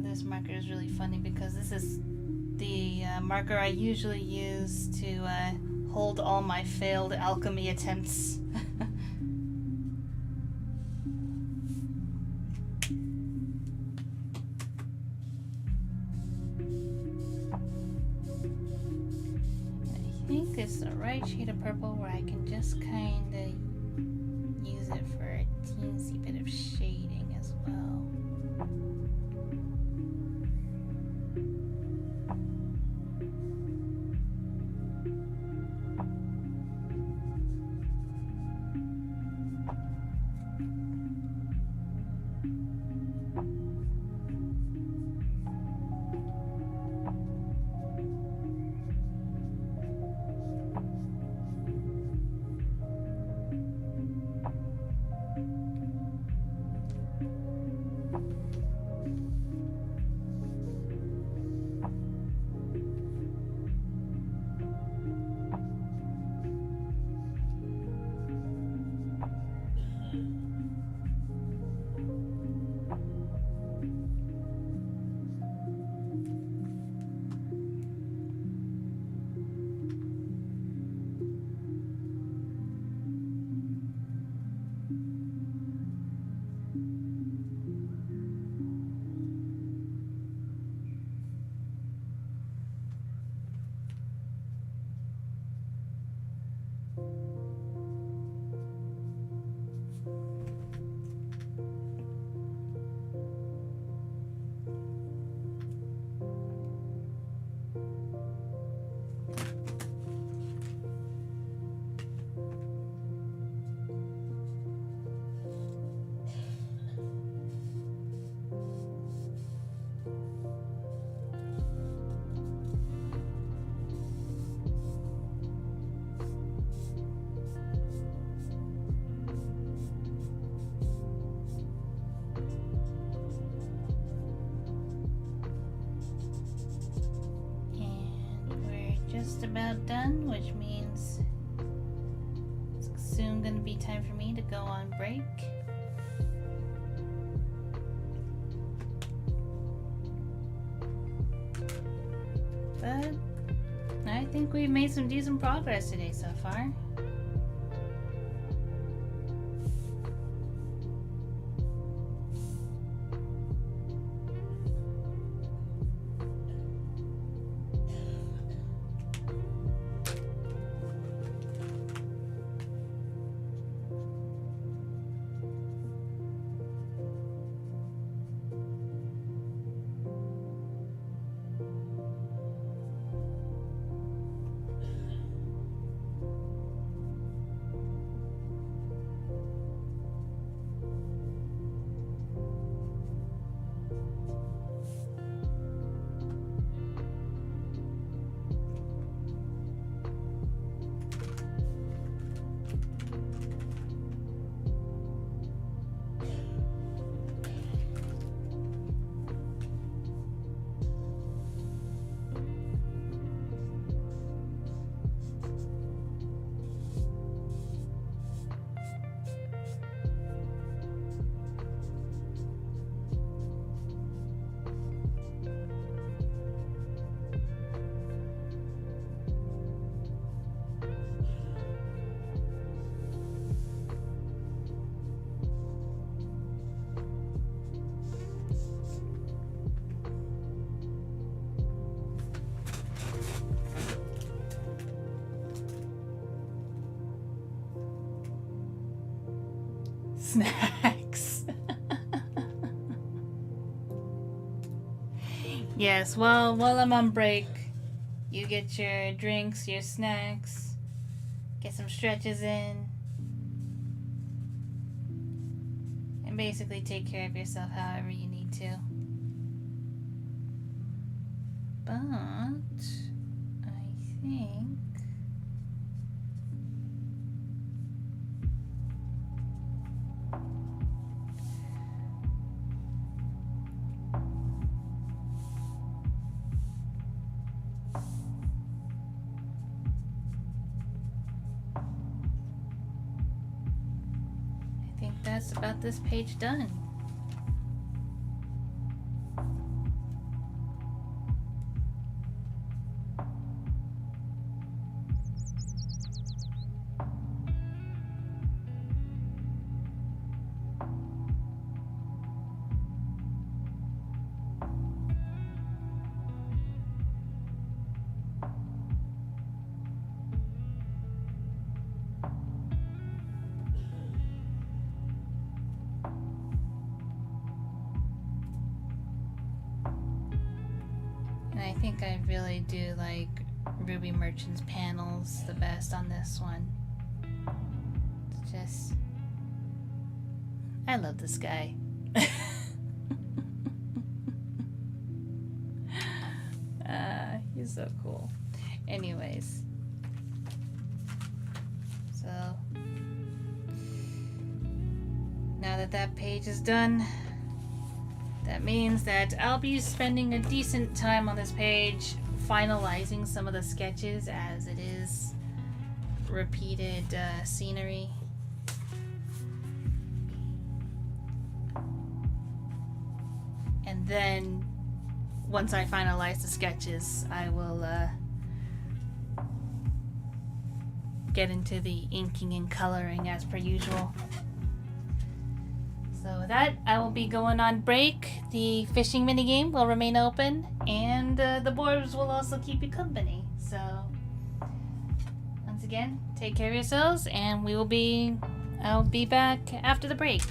This marker is really funny because this is the marker I usually use to hold all my failed alchemy attempts. I think it's the right shade of purple where I can just kind of shading as well. Just about done, which means it's soon going to be time for me to go on break. But I think we've made some decent progress today so far. Snacks. Yes, well, while I'm on break, you get your drinks, your snacks, get some stretches in, and basically take care of yourself however you need to. But I think that's about this page done. think I really do like Ruby Merchant's panels the best on this one. It's just... I love this guy. He's so cool. Anyways. So... now that that page is done, that means that I'll be spending a decent time on this page finalizing some of the sketches, as it is repeated scenery. And then once I finalize the sketches, I will get into the inking and coloring as per usual. So with that, I will be going on break. The fishing minigame will remain open, and the boards will also keep you company. So once again, take care of yourselves, and I'll be back after the break.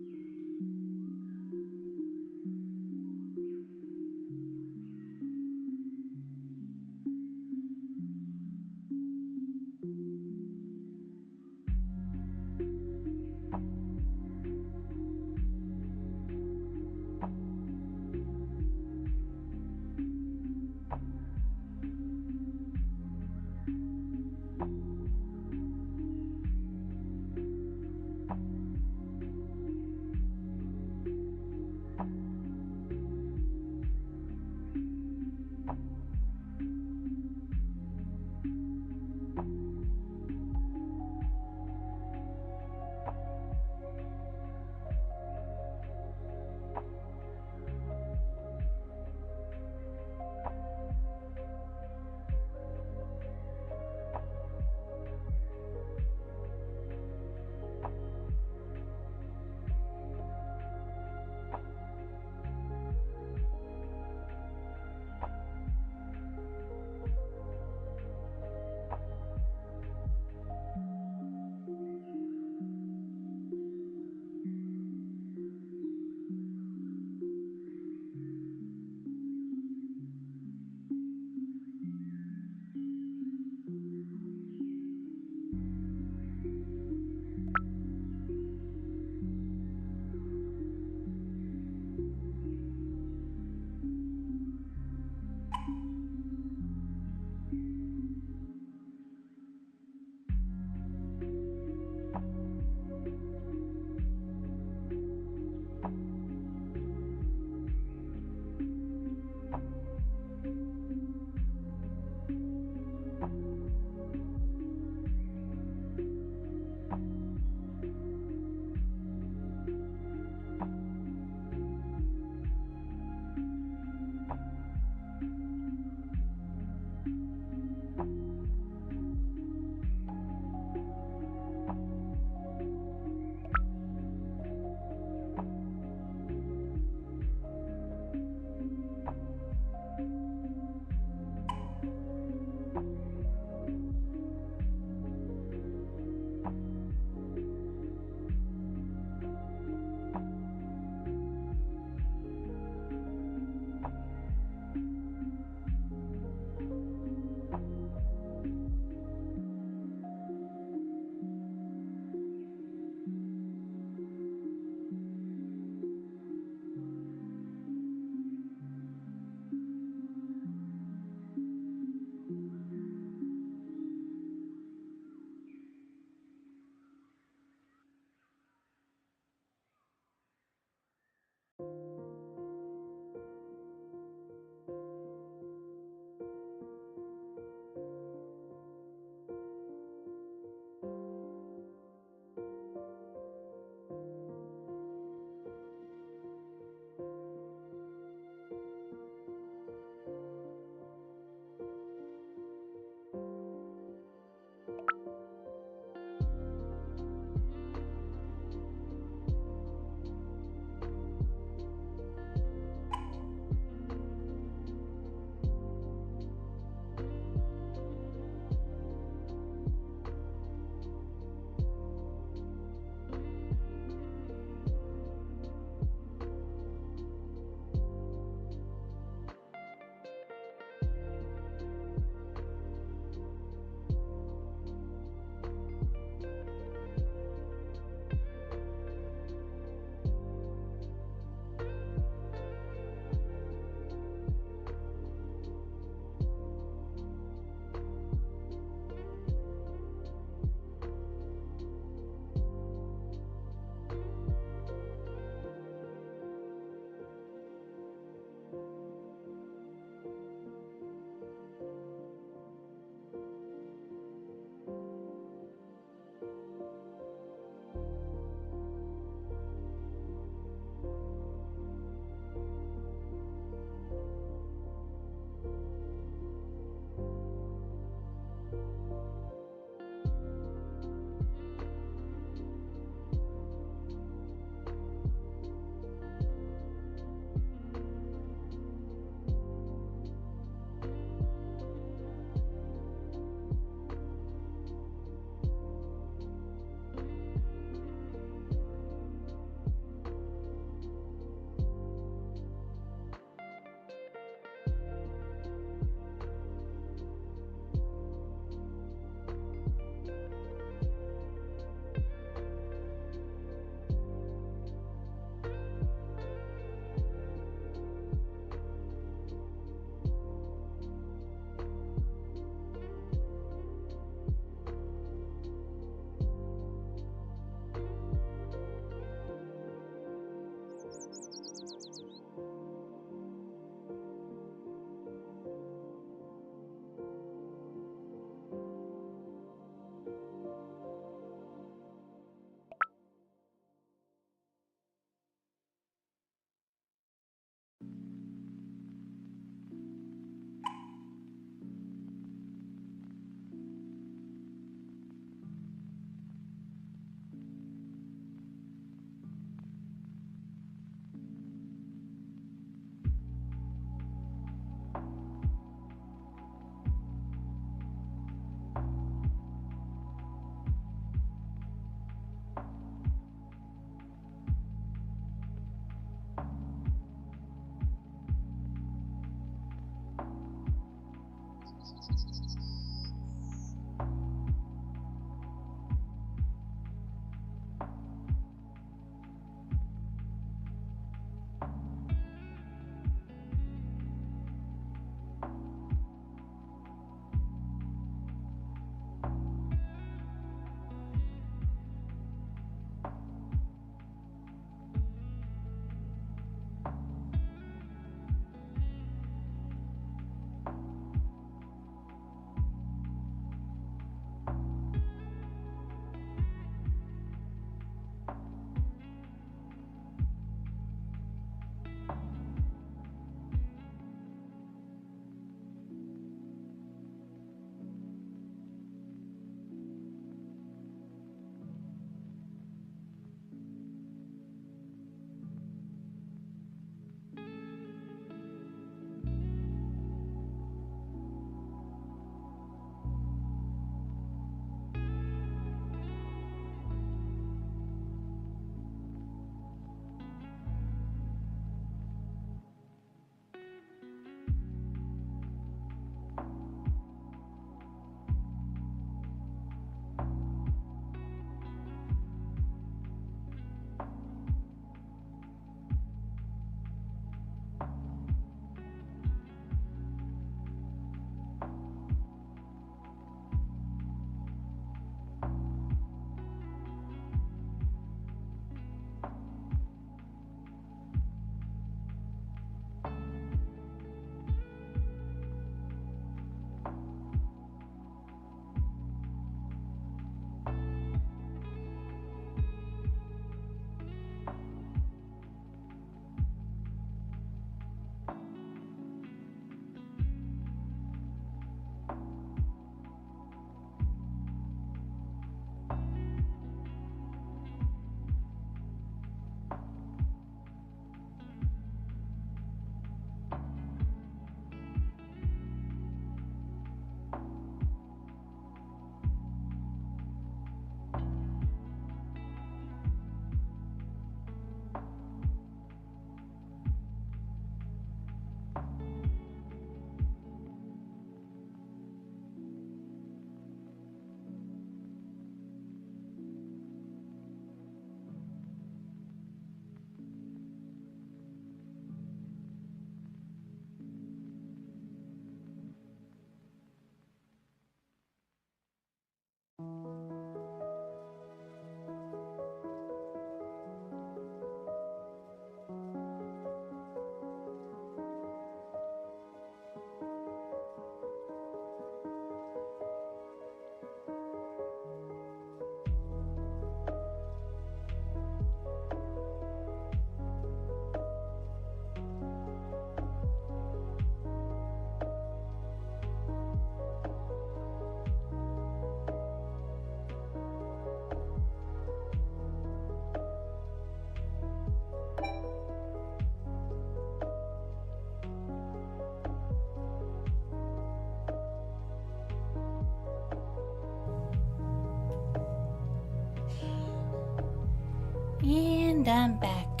And I'm back.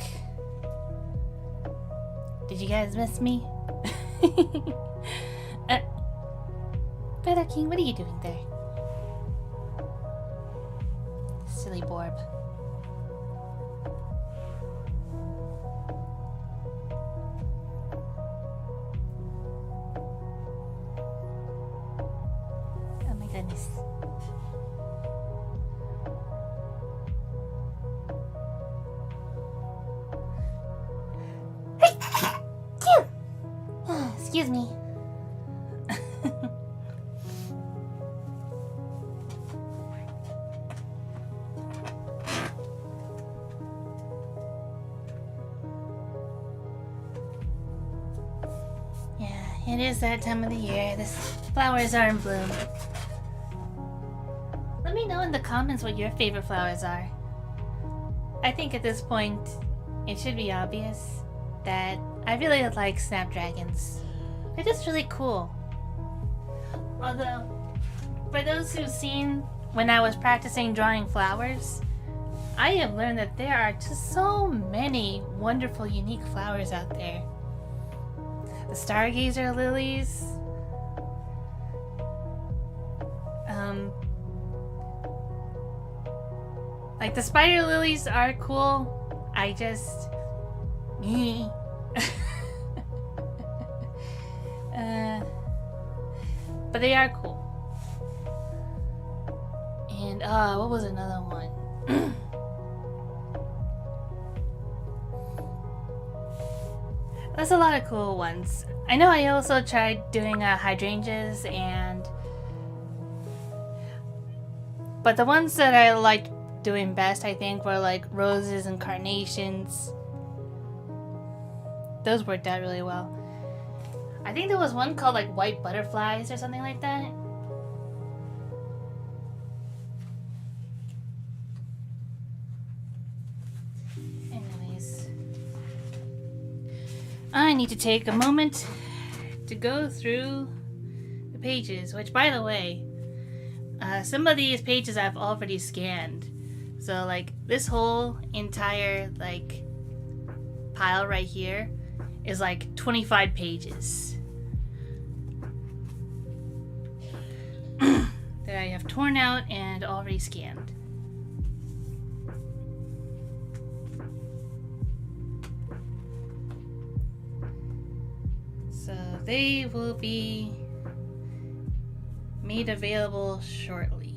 Did you guys miss me? Feather King, what are you doing there? Silly Borb. Oh my goodness. Excuse me. Yeah, it is that time of the year. The flowers are in bloom. Let me know in the comments what your favorite flowers are. I think at this point, it should be obvious that I really like snapdragons. They're just really cool. Although, for those who've seen when I was practicing drawing flowers, I have learned that there are just so many wonderful, unique flowers out there. The stargazer lilies, Like the spider lilies are cool. I just but they are cool. And what was another one? That's a lot of cool ones. I know I also tried doing hydrangeas but the ones that I liked doing best, I think, were like roses and carnations. Those worked out really well. I think there was one called like white butterflies or something like that. Anyways, I need to take a moment to go through the pages, which, by the way, some of these pages I've already scanned. So like this whole entire like pile right here is like 25 pages that I have torn out and already scanned. So they will be made available shortly.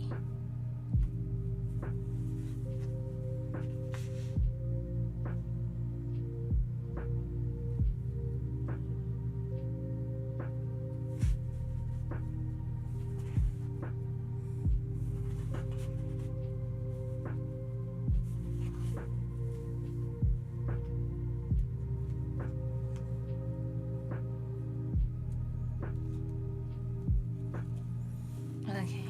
Okay.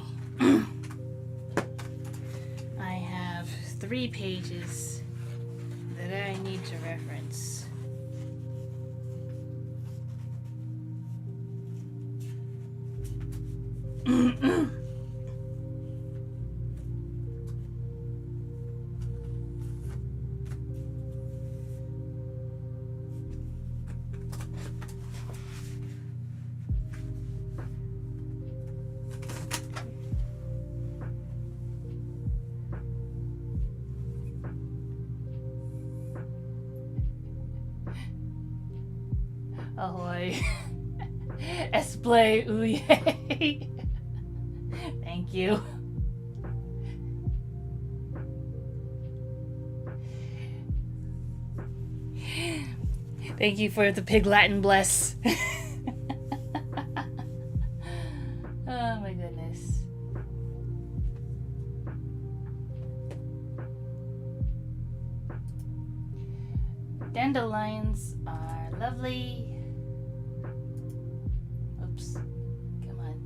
I have 3 pages that I need to reference. Ahoy. Esplay, ooh yay. Thank you. Thank you for the pig Latin bless. Oh my goodness. Dandelions are lovely. Oops. Come on.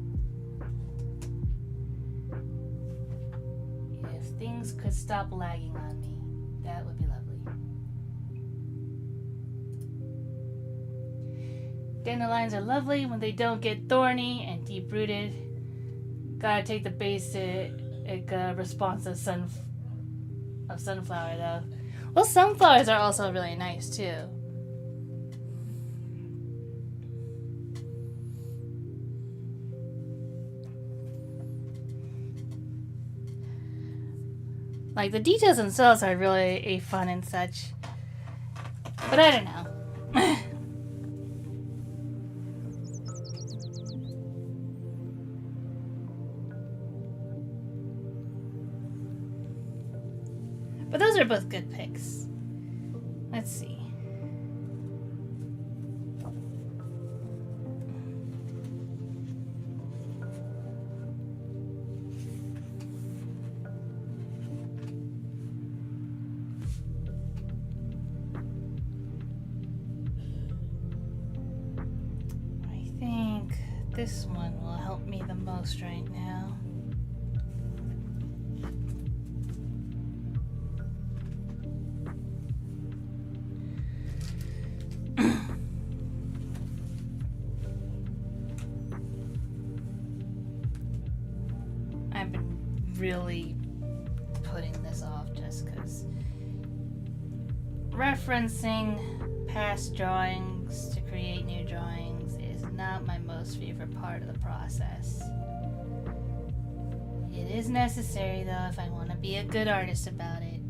If things could stop lagging on me, that would be lovely. Dandelions are lovely when they don't get thorny and deep-rooted. Gotta take the basic response of sunflower though. Well, sunflowers are also really nice too. Like the details themselves are really fun and such. But I don't know. But those are both good picks. Let's see. I think this one will help me the most right now. I've been really putting this off just because referencing past drawings to create new drawings is not my most favorite part of the process. It is necessary, though, if I want to be a good artist about it.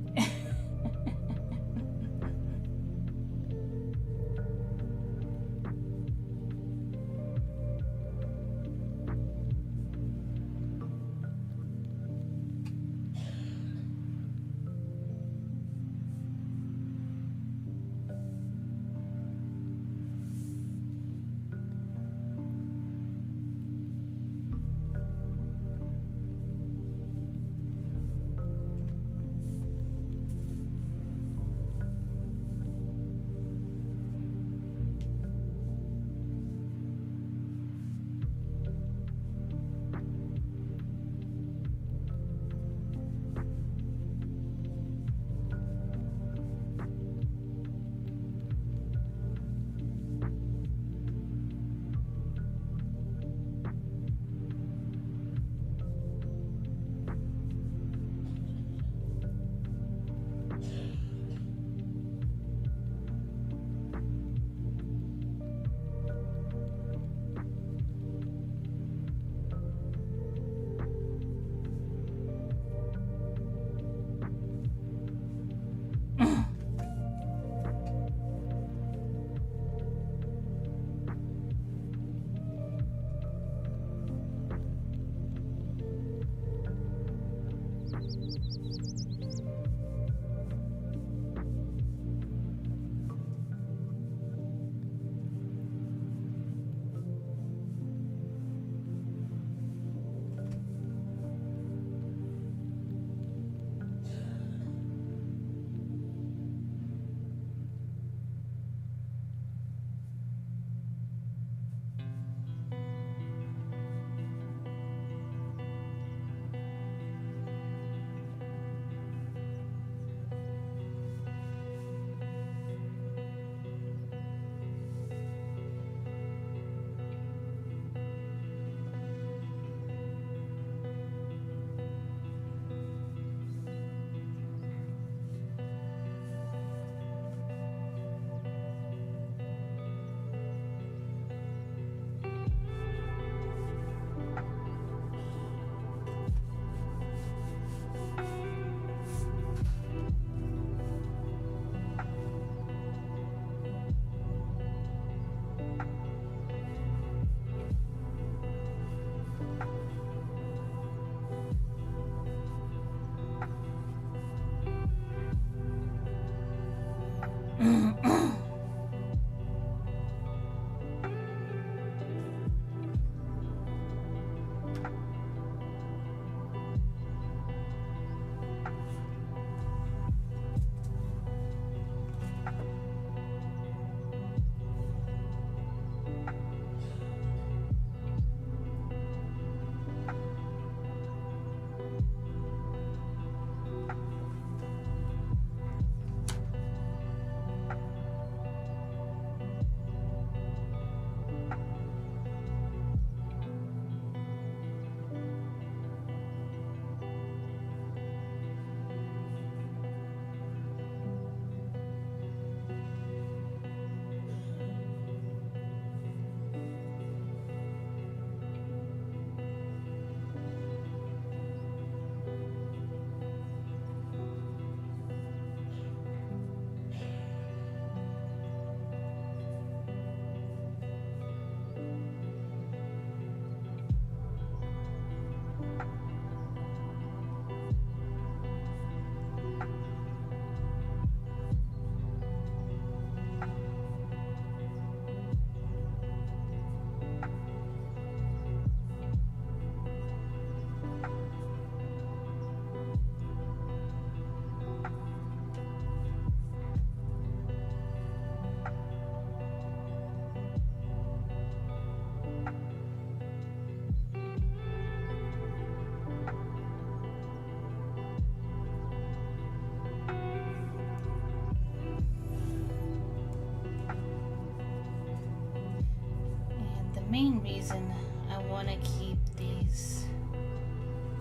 main reason I want to keep these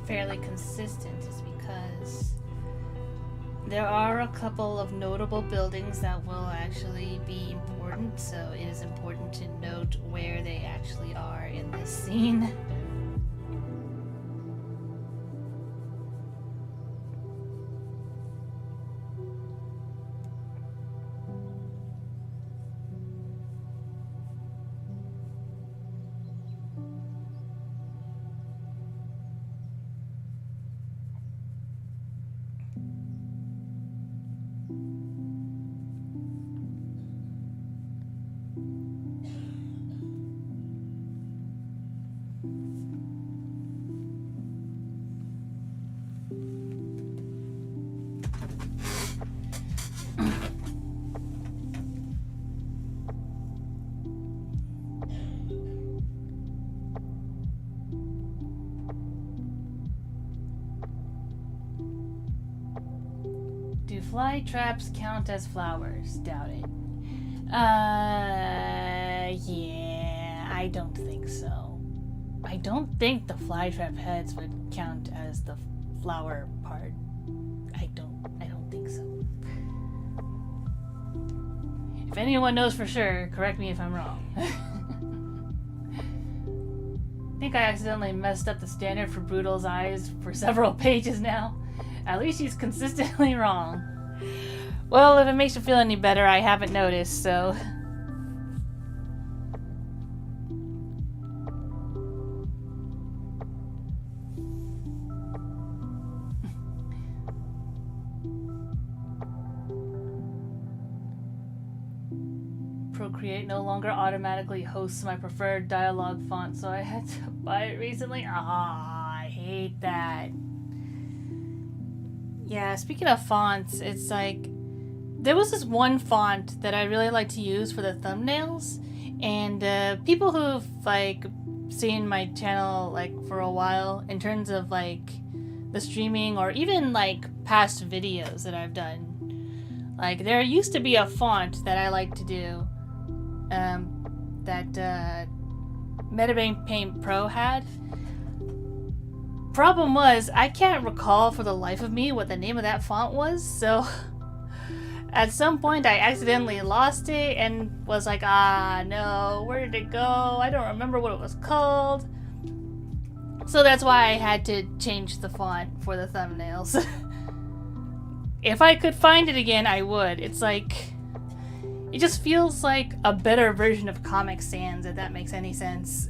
fairly consistent is because there are a couple of notable buildings that will actually be important, so it is important to note where they actually are in this scene. Do fly traps count as flowers? Doubt it. Yeah, I don't think so. I don't think the fly trap heads would count as the flower part. I don't think so. If anyone knows for sure, correct me if I'm wrong. I think I accidentally messed up the standard for Brutal's eyes for several pages now. At least he's consistently wrong. Well, if it makes you feel any better, I haven't noticed, so... Procreate no longer automatically hosts my preferred dialogue font, so I had to buy it recently. Ah, I hate that. Yeah, speaking of fonts, it's like... There was this one font that I really like to use for the thumbnails, and people who've, like, seen my channel, like, for a while, in terms of, like, the streaming, or even, like, past videos that I've done. Like, there used to be a font that I like to do, that Metabang Paint Pro had. Problem was, I can't recall for the life of me what the name of that font was, so at some point I accidentally lost it and was like, ah, no, where did it go? I don't remember what it was called. So that's why I had to change the font for the thumbnails. If I could find it again, I would. It's like, it just feels like a better version of Comic Sans, if that makes any sense.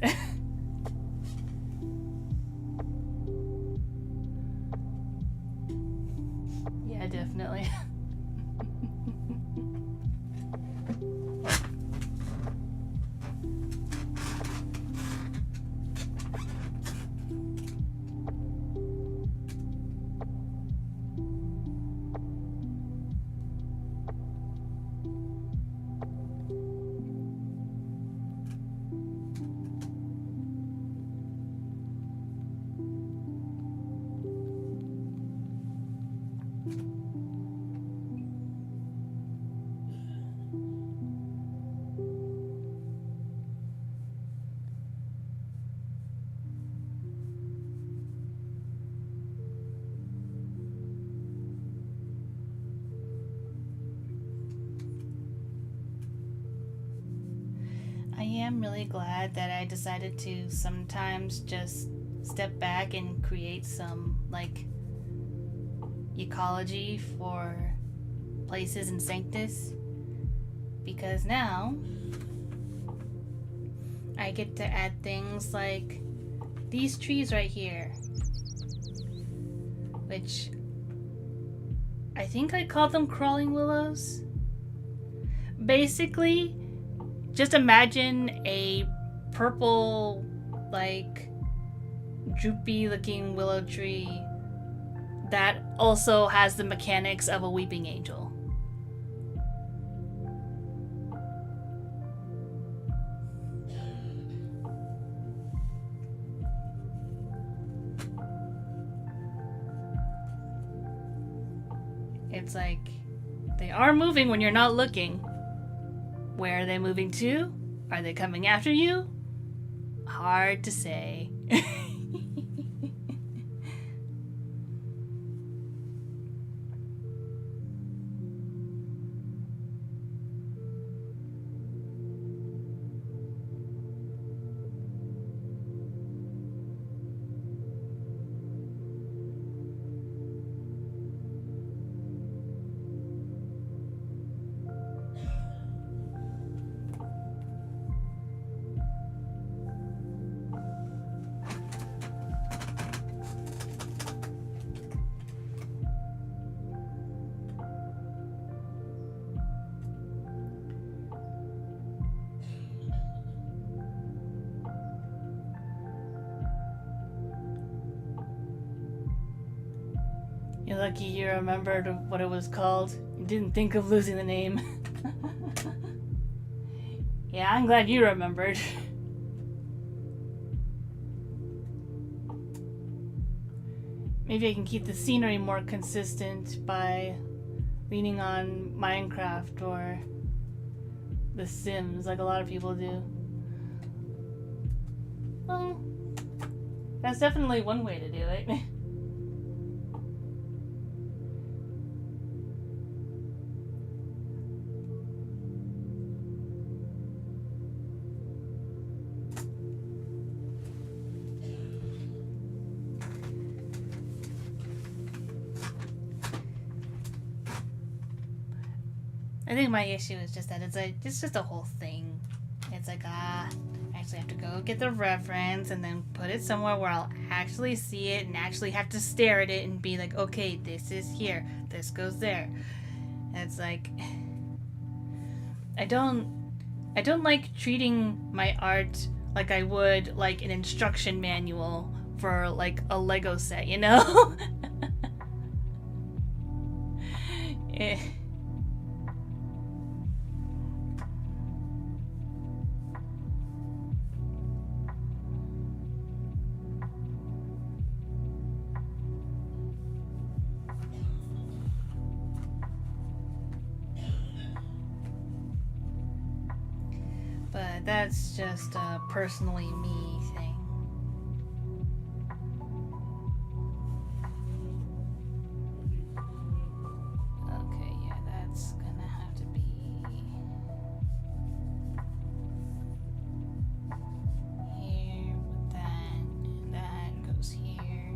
Yeah, definitely. I am really glad that I decided to sometimes just step back and create some, like, ecology for places in Sanctus, because now I get to add things like these trees right here, which I think I call them crawling willows. Basically, just imagine a purple, like, droopy looking willow tree that also has the mechanics of a weeping angel. It's like, they are moving when you're not looking. Where are they moving to? Are they coming after you? Hard to say. You're lucky you remembered what it was called. You didn't think of losing the name. Yeah, I'm glad you remembered. Maybe I can keep the scenery more consistent by leaning on Minecraft or The Sims like a lot of people do. Well, that's definitely one way to do it. I think my issue is just that it's just a whole thing. It's like, I actually have to go get the reference and then put it somewhere where I'll actually see it and actually have to stare at it and be like, okay, this is here, this goes there. And it's like, I don't like treating my art like I would like an instruction manual for like a Lego set, you know? But that's just a personally me thing. Okay, yeah, that's gonna have to be here with that, and that goes here.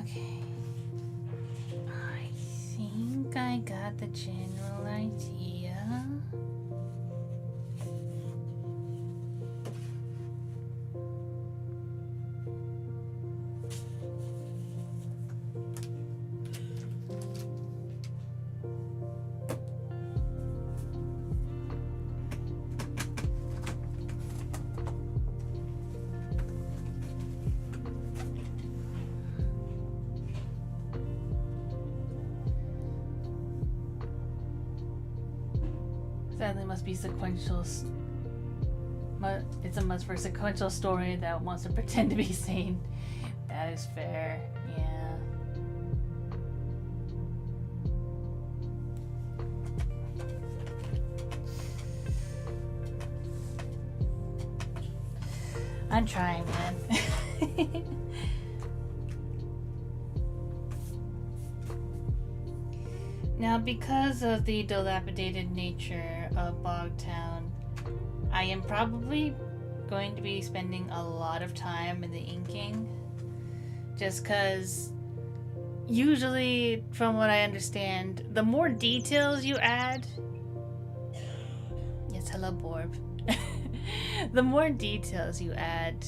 Okay. I think I got the general idea. Sadly, must be sequential. It's a must for a sequential story that wants to pretend to be sane. That is fair. Yeah. I'm trying, man. Now, because of the dilapidated nature of Bogtown, I am probably going to be spending a lot of time in the inking. Just because, usually, from what I understand, the more details you add... Yes, hello, Borb. The more details you add,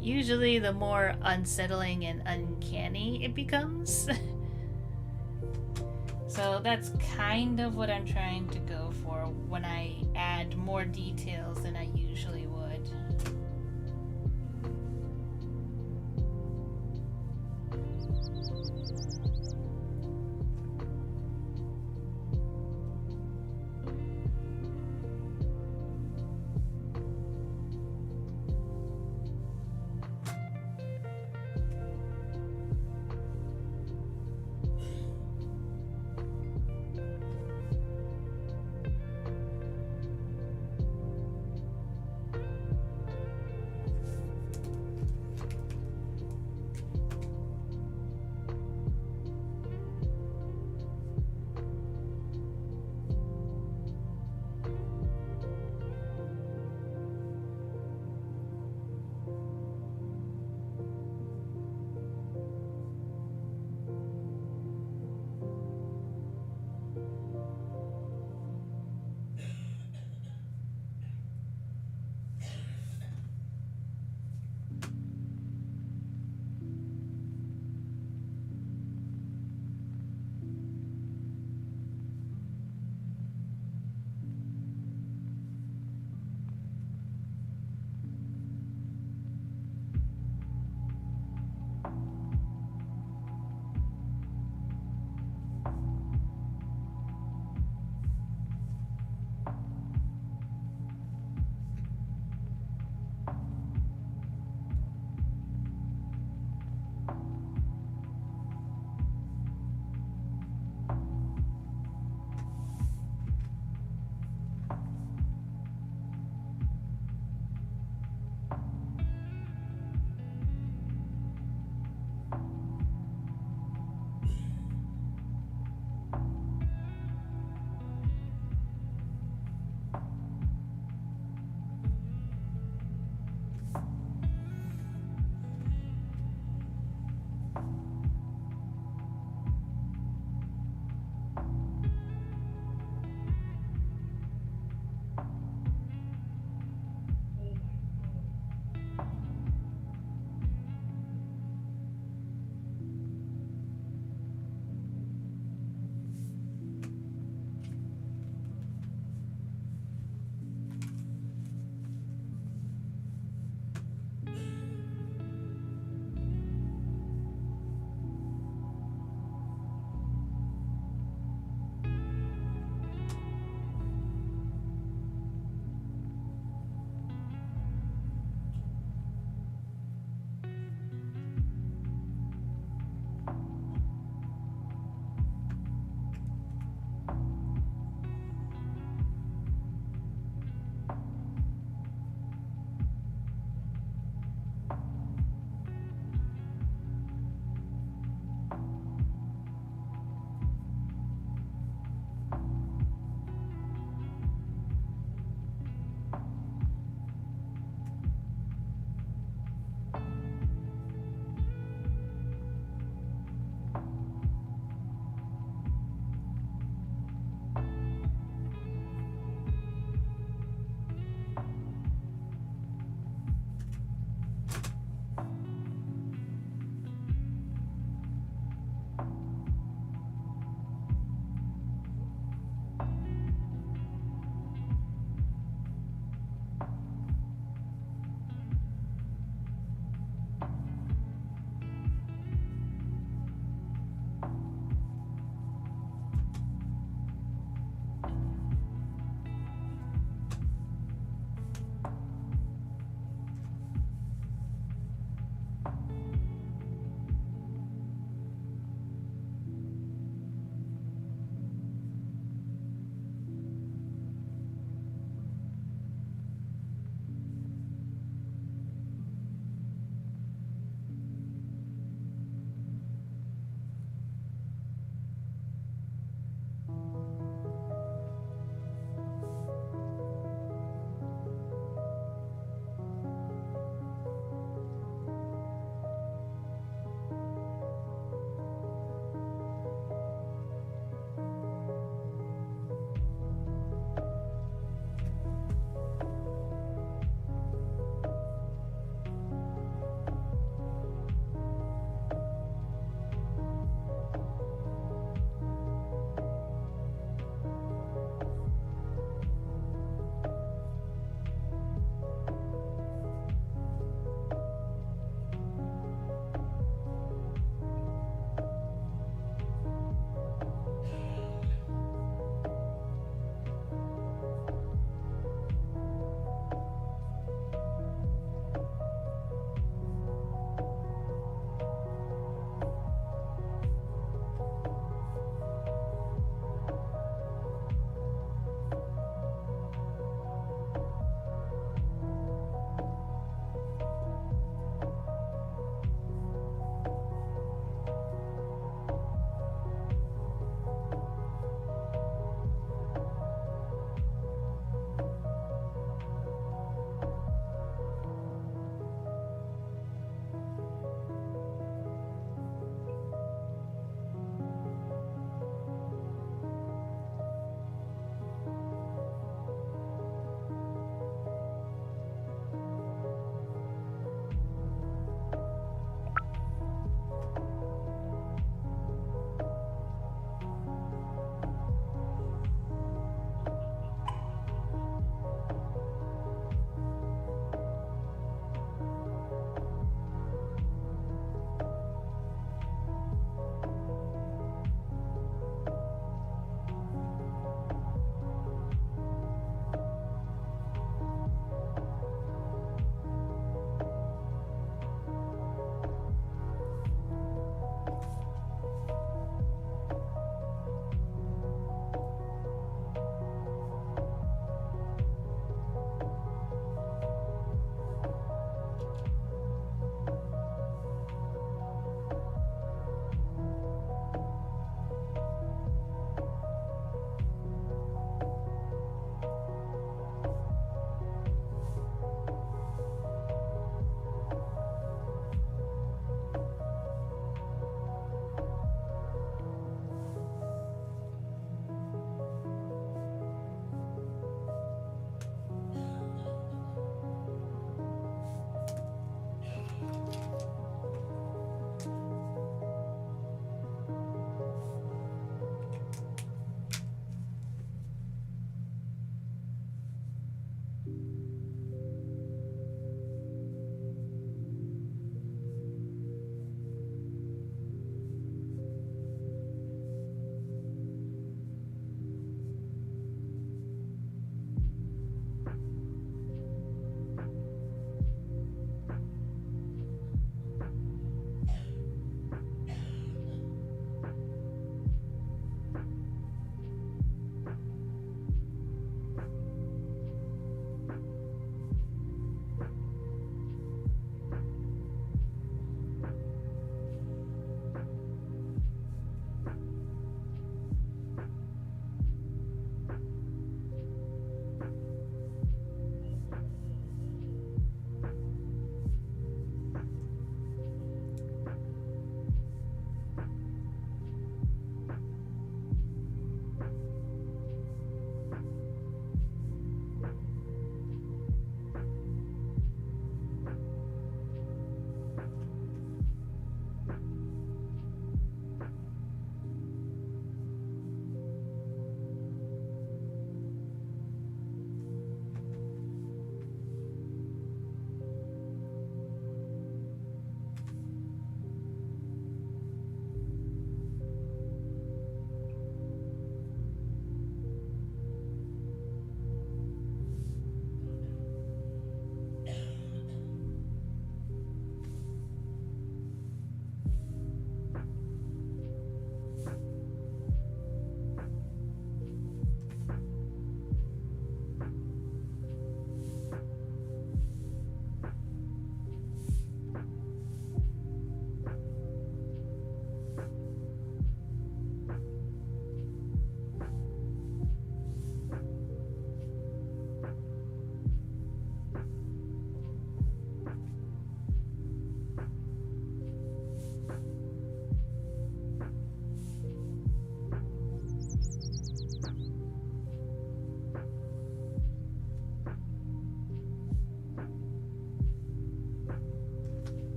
usually the more unsettling and uncanny it becomes. So that's kind of what I'm trying to go for when I add more details than I usually would.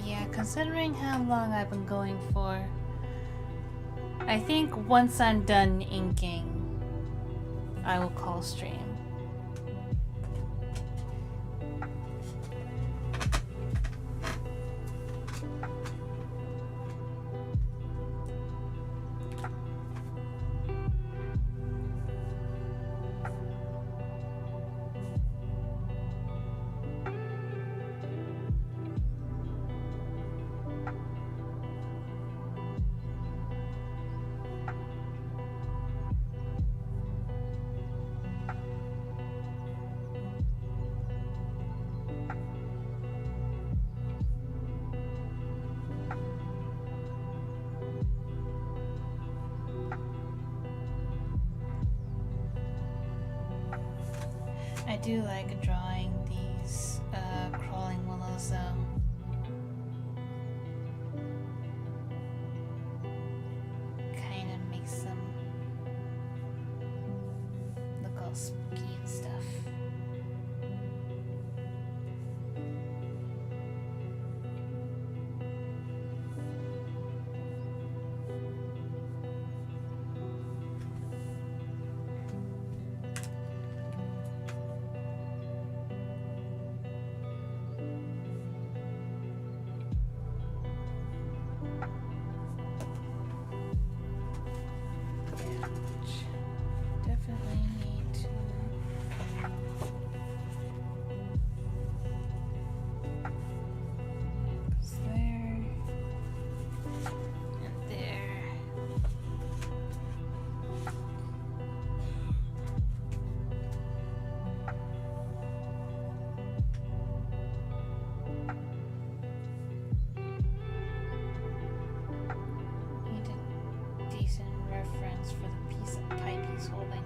Yeah, considering how long I've been going for, I think once I'm done inking, I will call stream. I do like drawing these crawling willows though. Kind of makes them look all spooky and stuff. Definitely need to goes there and there. Need a decent reference for the piece of pipe he's holding.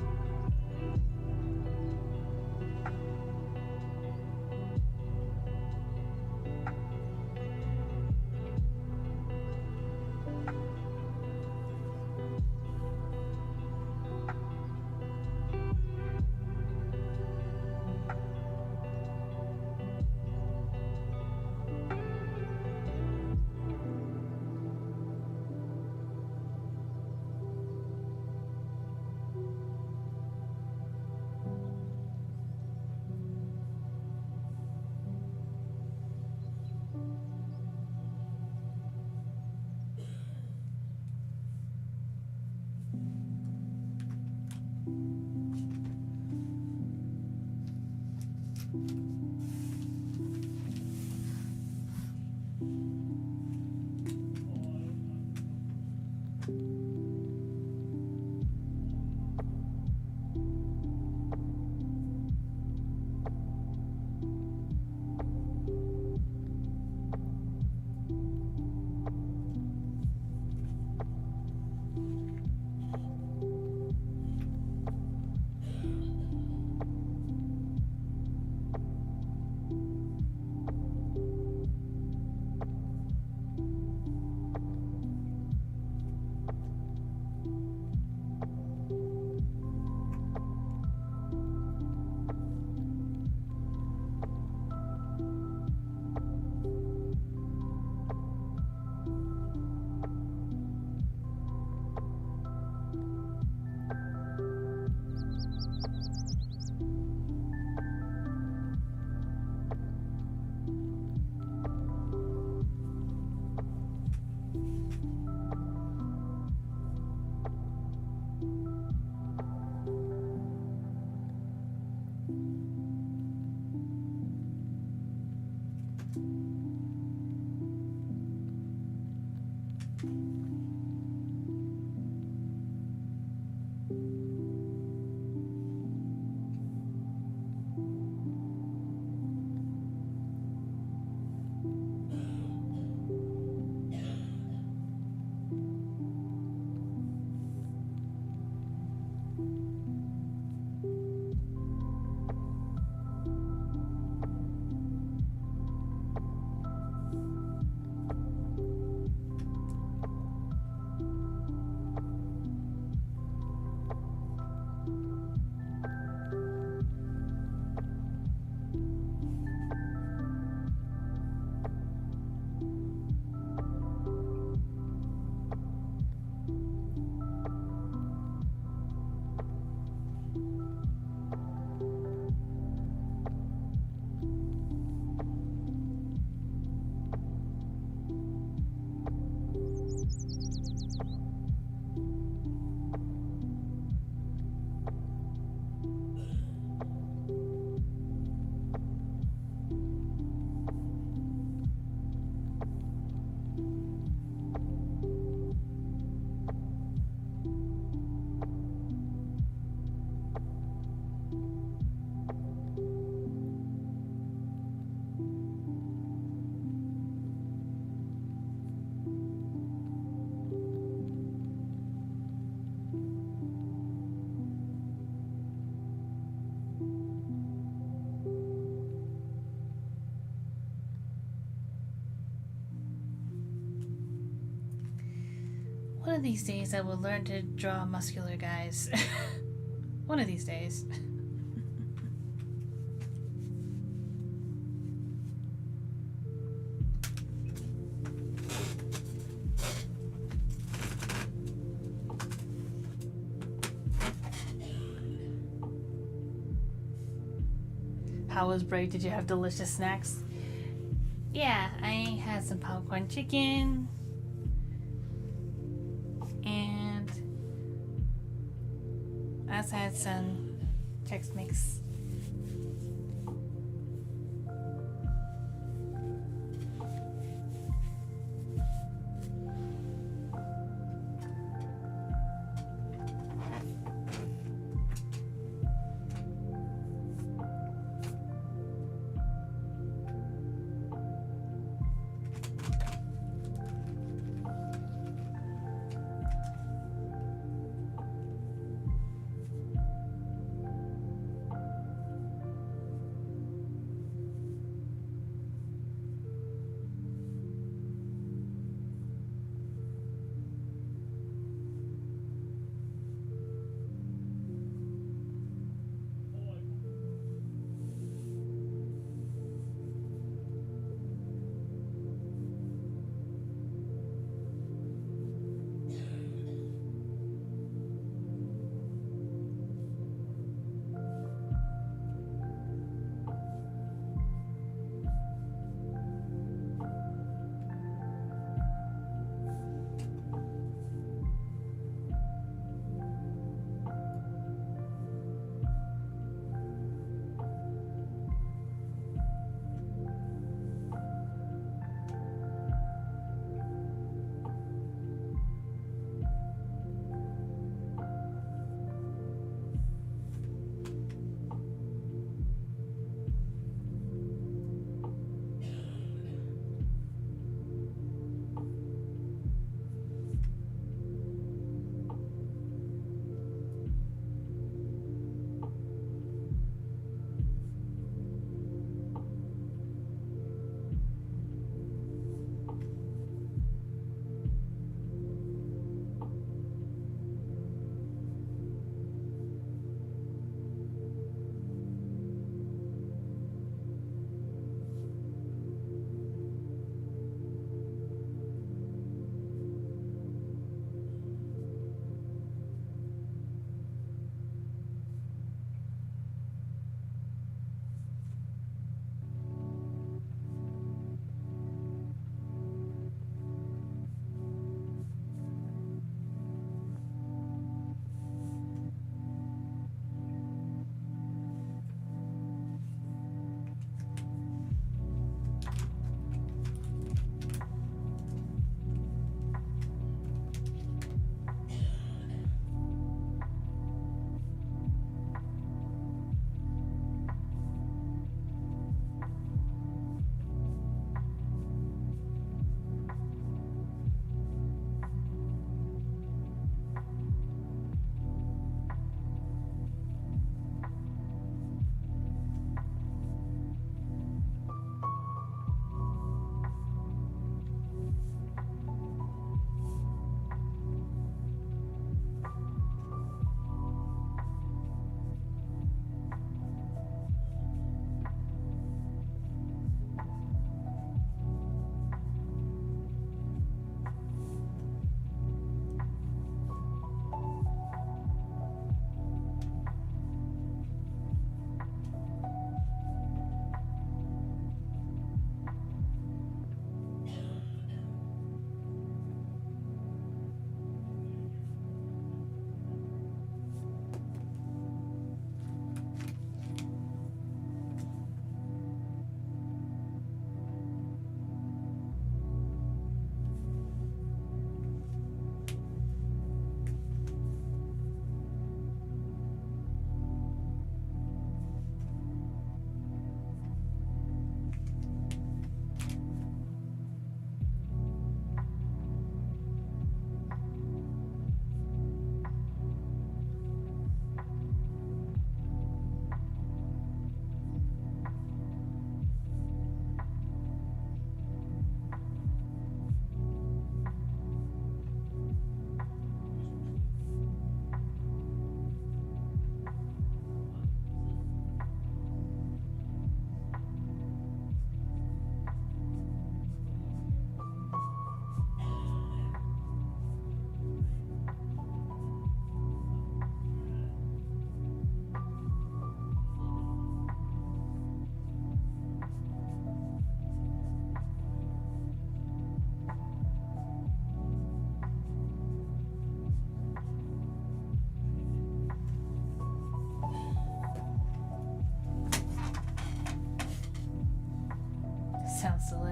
One of these days I will learn to draw muscular guys. One of these days. How was break? Did you have delicious snacks? Yeah, I had some popcorn chicken. And I also had some Chex Mix.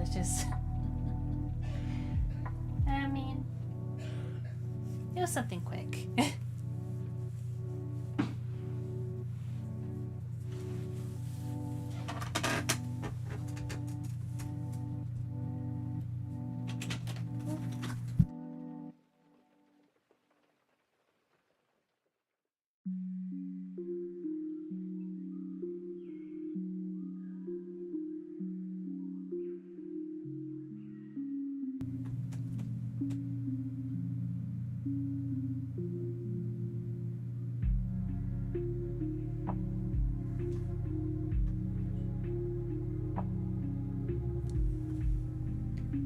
It's just, I mean, it was something quick.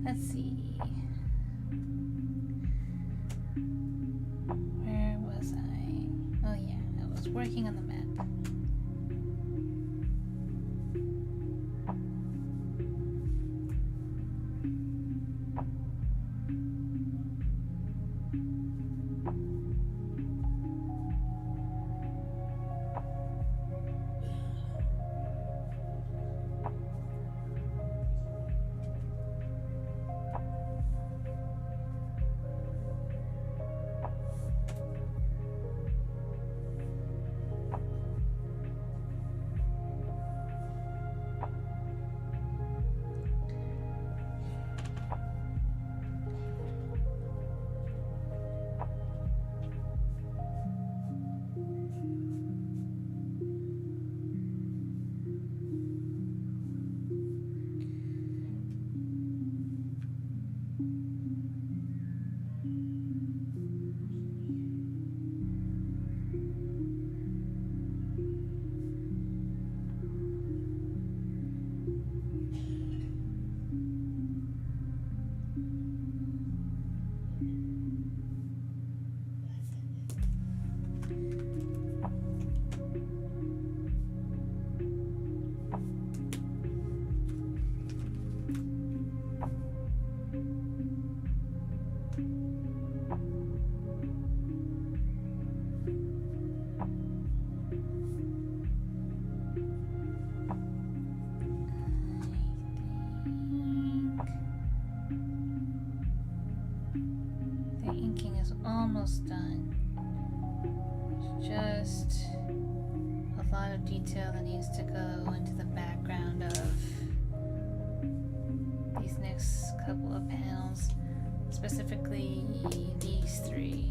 Let's see. Where was I? Oh yeah, I was working on the map. The inking is almost done. It's just a lot of detail that needs to go into the background of these next couple of panels, specifically these three.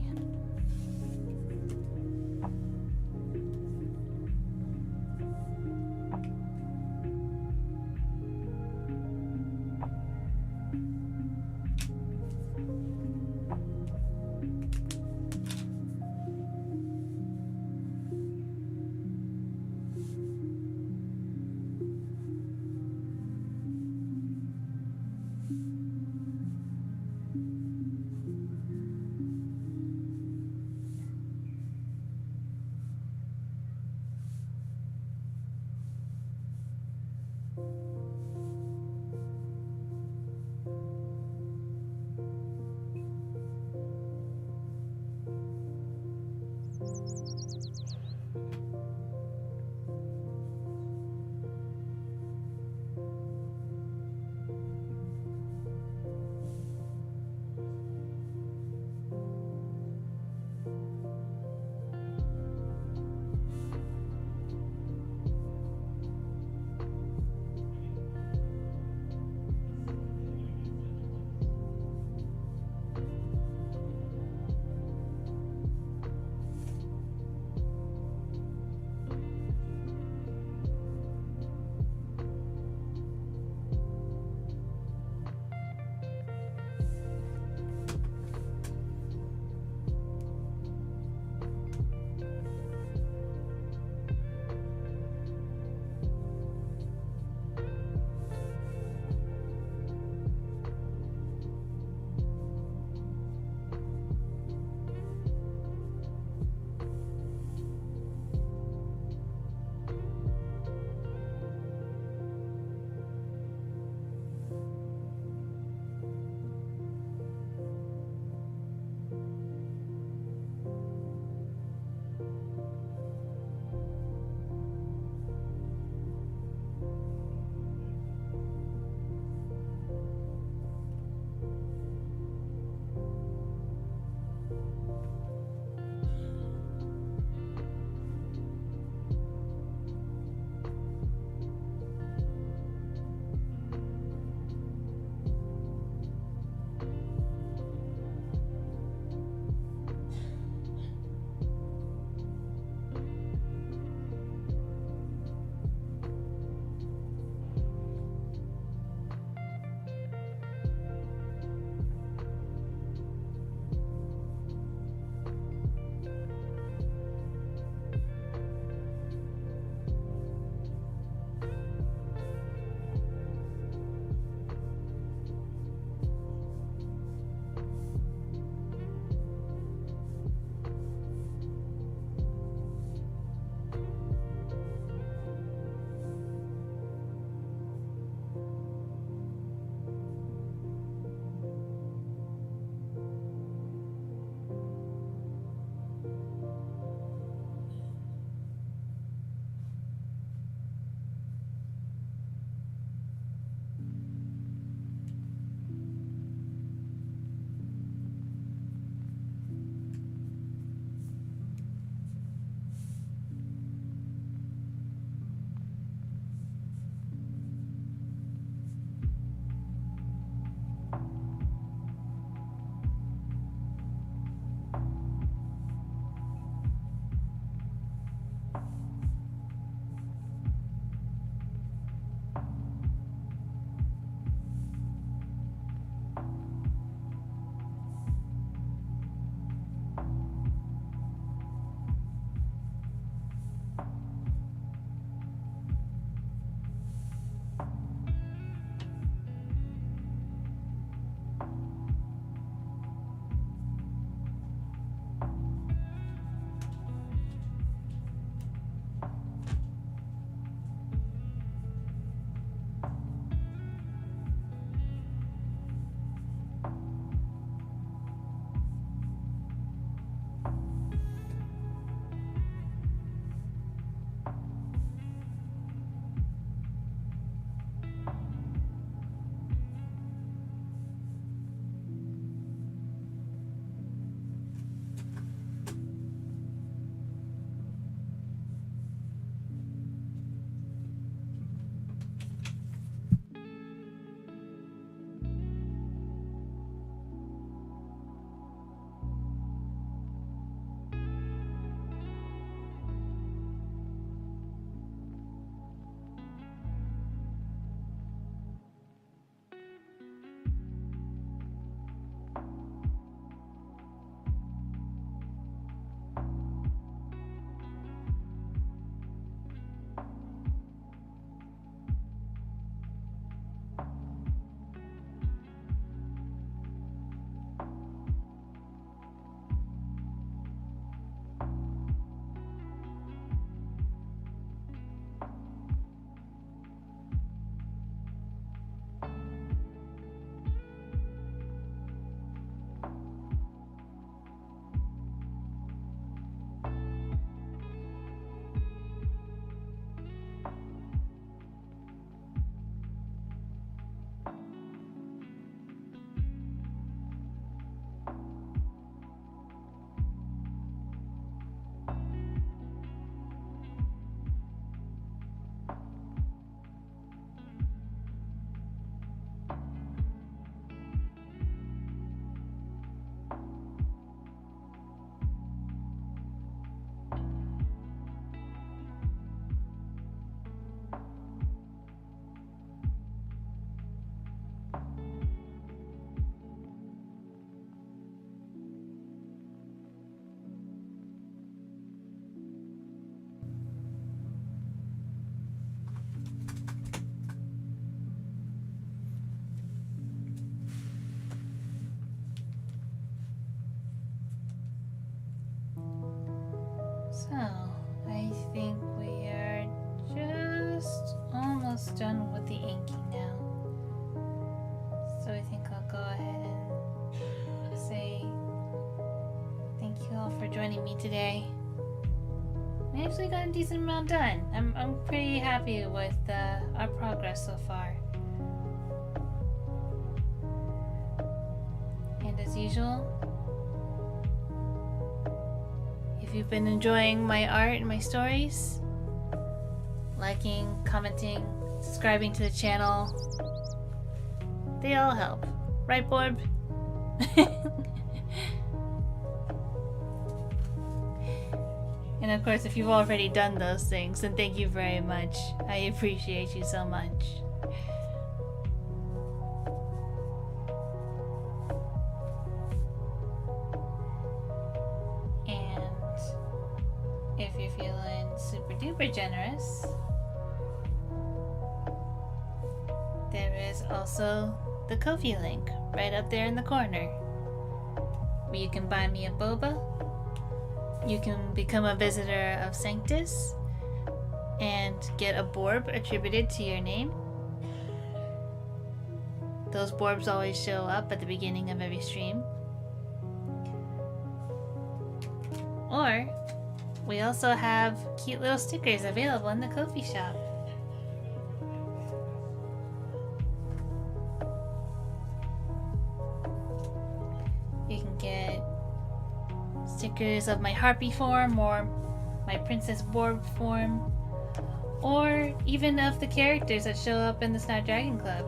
joining me today. We actually got a decent amount done. I'm pretty happy with our progress so far. And as usual, if you've been enjoying my art and my stories, liking, commenting, subscribing to the channel, they all help. Right, Borb? And of course, if you've already done those things, then thank you very much. I appreciate you so much. And if you're feeling super duper generous, there is also the Ko-fi link right up there in the corner, where you can buy me a boba. You can become a visitor of Sanctus and get a borb attributed to your name. Those borbs always show up at the beginning of every stream. Or, we also have cute little stickers available in the Ko-fi shop. You can get stickers of my Harpy form or my Princess Borb form, or even of the characters that show up in the Snapdragon Club,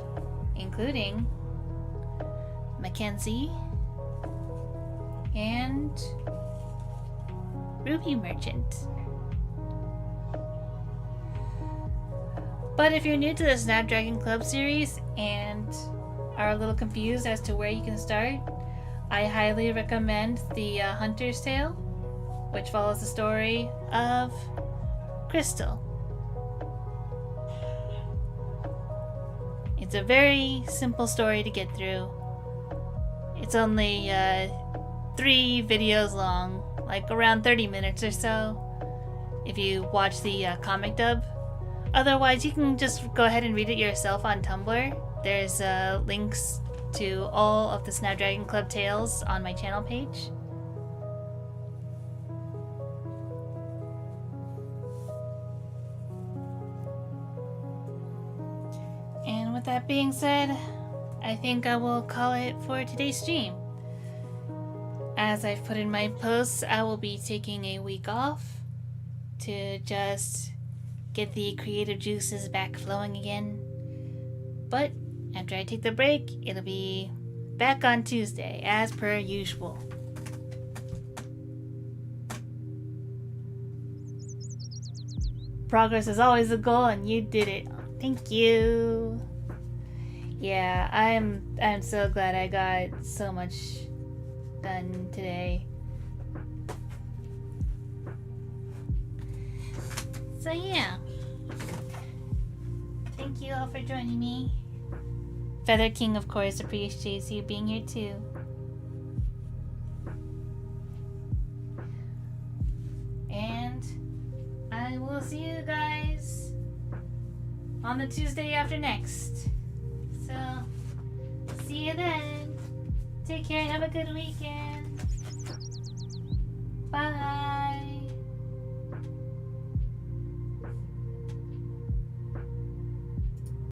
including Mackenzie and Ruby Merchant. But if you're new to the Snapdragon Club series and are a little confused as to where you can start, I highly recommend the Hunter's Tale, which follows the story of Crystal. It's a very simple story to get through. It's only 3 videos long, like around 30 minutes or so, if you watch the comic dub. Otherwise, you can just go ahead and read it yourself on Tumblr. There's links to all of the Snapdragon Club tales on my channel page. And with that being said, I think I will call it for today's stream. As I've put in my posts, I will be taking a week off to just get the creative juices back flowing again. But after I take the break, it'll be back on Tuesday, as per usual. Progress is always the goal, and you did it. Thank you. Yeah, I'm so glad I got so much done today. So yeah, thank you all for joining me. Feather King, of course, appreciates you being here too. And I will see you guys on the Tuesday after next. So, see you then. Take care and have a good weekend. Bye.